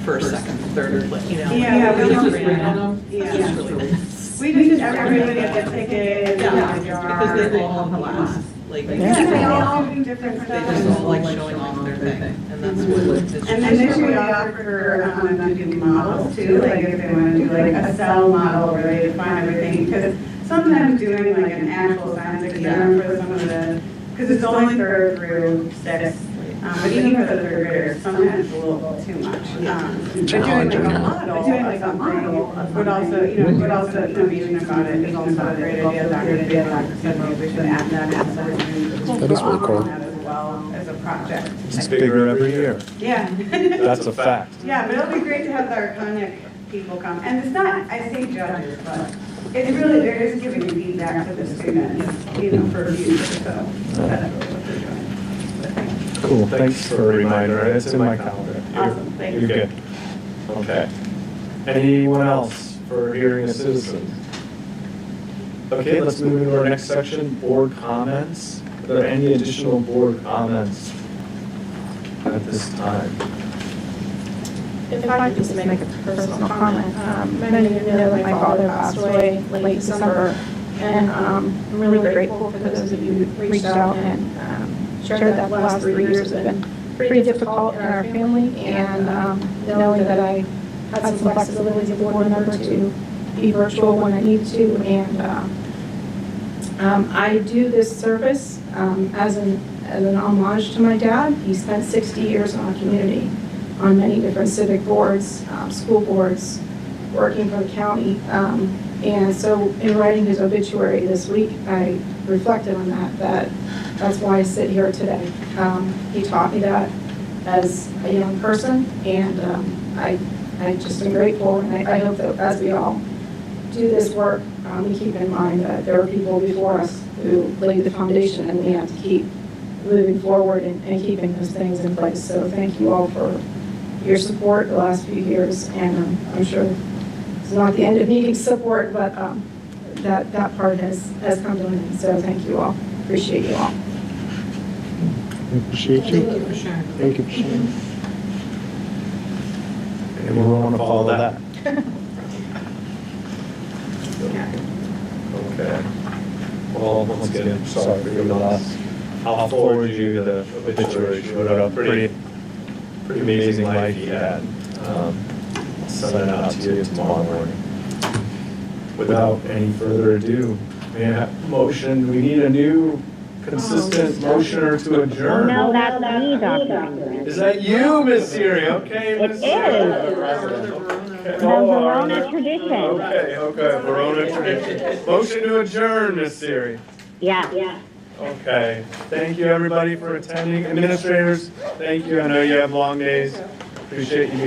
first, second, third, you know. Yeah, like, we just just random. yeah. It's just really nice. We just, everybody gets a ticket. Yeah, because they all last. Like, Yeah, they all do different they stuff. just all like showing off their thing, and that's what it's. And then this year we offer for them to do models too, like if they want to do like a cell model where they define everything, because sometimes doing like an actual science exam for some of the, because it's only third through sixth, but even for the third graders, sometimes it's a little too much. But doing like a model would also, would also, information about it is also a great idea. Dr. said maybe we should add that as That is really cool. as well as a project. It's bigger every year. Yeah. That's a fact. Yeah, but it'll be great to have our cognitive people come. And it's not, I say judges, but it's really, they're just giving feedback to the students, for future, so that's really what they're doing. Cool, thanks for a reminder. It's in my calendar. Awesome, thank You're you. good. Okay. Anyone else for hearing a citizen? Okay, let's move into our next section, board comments. Are there any additional board comments at this time? If I could just make a personal comment, many of you know that my father passed away late December, and I'm really grateful for those of you who reached out and shared that the last 3 years have been pretty difficult in our family, and knowing that I had some flexibility as a board member to be virtual when I need to, and I do this service as an homage to my dad. He spent 60 years in our community on many different civic boards, school boards, working for the county. And so in writing his obituary this week, I reflected on that's why I sit here today. He taught me that as a young person, and I just am grateful, and I hope that as we all do this work, we keep in mind that there are people before us who laid the foundation, and we have to keep moving forward and keeping those things in place. So thank you all for your support the last few years, and I'm sure it's not the end of needing support, but that part has come to an end. So thank you all. Appreciate you all. Appreciate you. Thank you for sharing. Thank you for sharing. And we want to follow that. Okay. Well, once again, sorry for your loss. I'll forward you the obituary. She wrote a pretty amazing life he had. I'll send it out to you tomorrow morning. Without any further ado, may I have a motion? We need a new consistent motioner to adjourn. No, that's me, Dr. Is that you, Miss Siri? Okay, It Miss is. Siri. The Verona tradition. Okay, Verona tradition. Motion to adjourn, Miss Siri. Yeah. Okay, thank you, everybody, for attending. Administrators, thank you. I know you have long days. Appreciate you being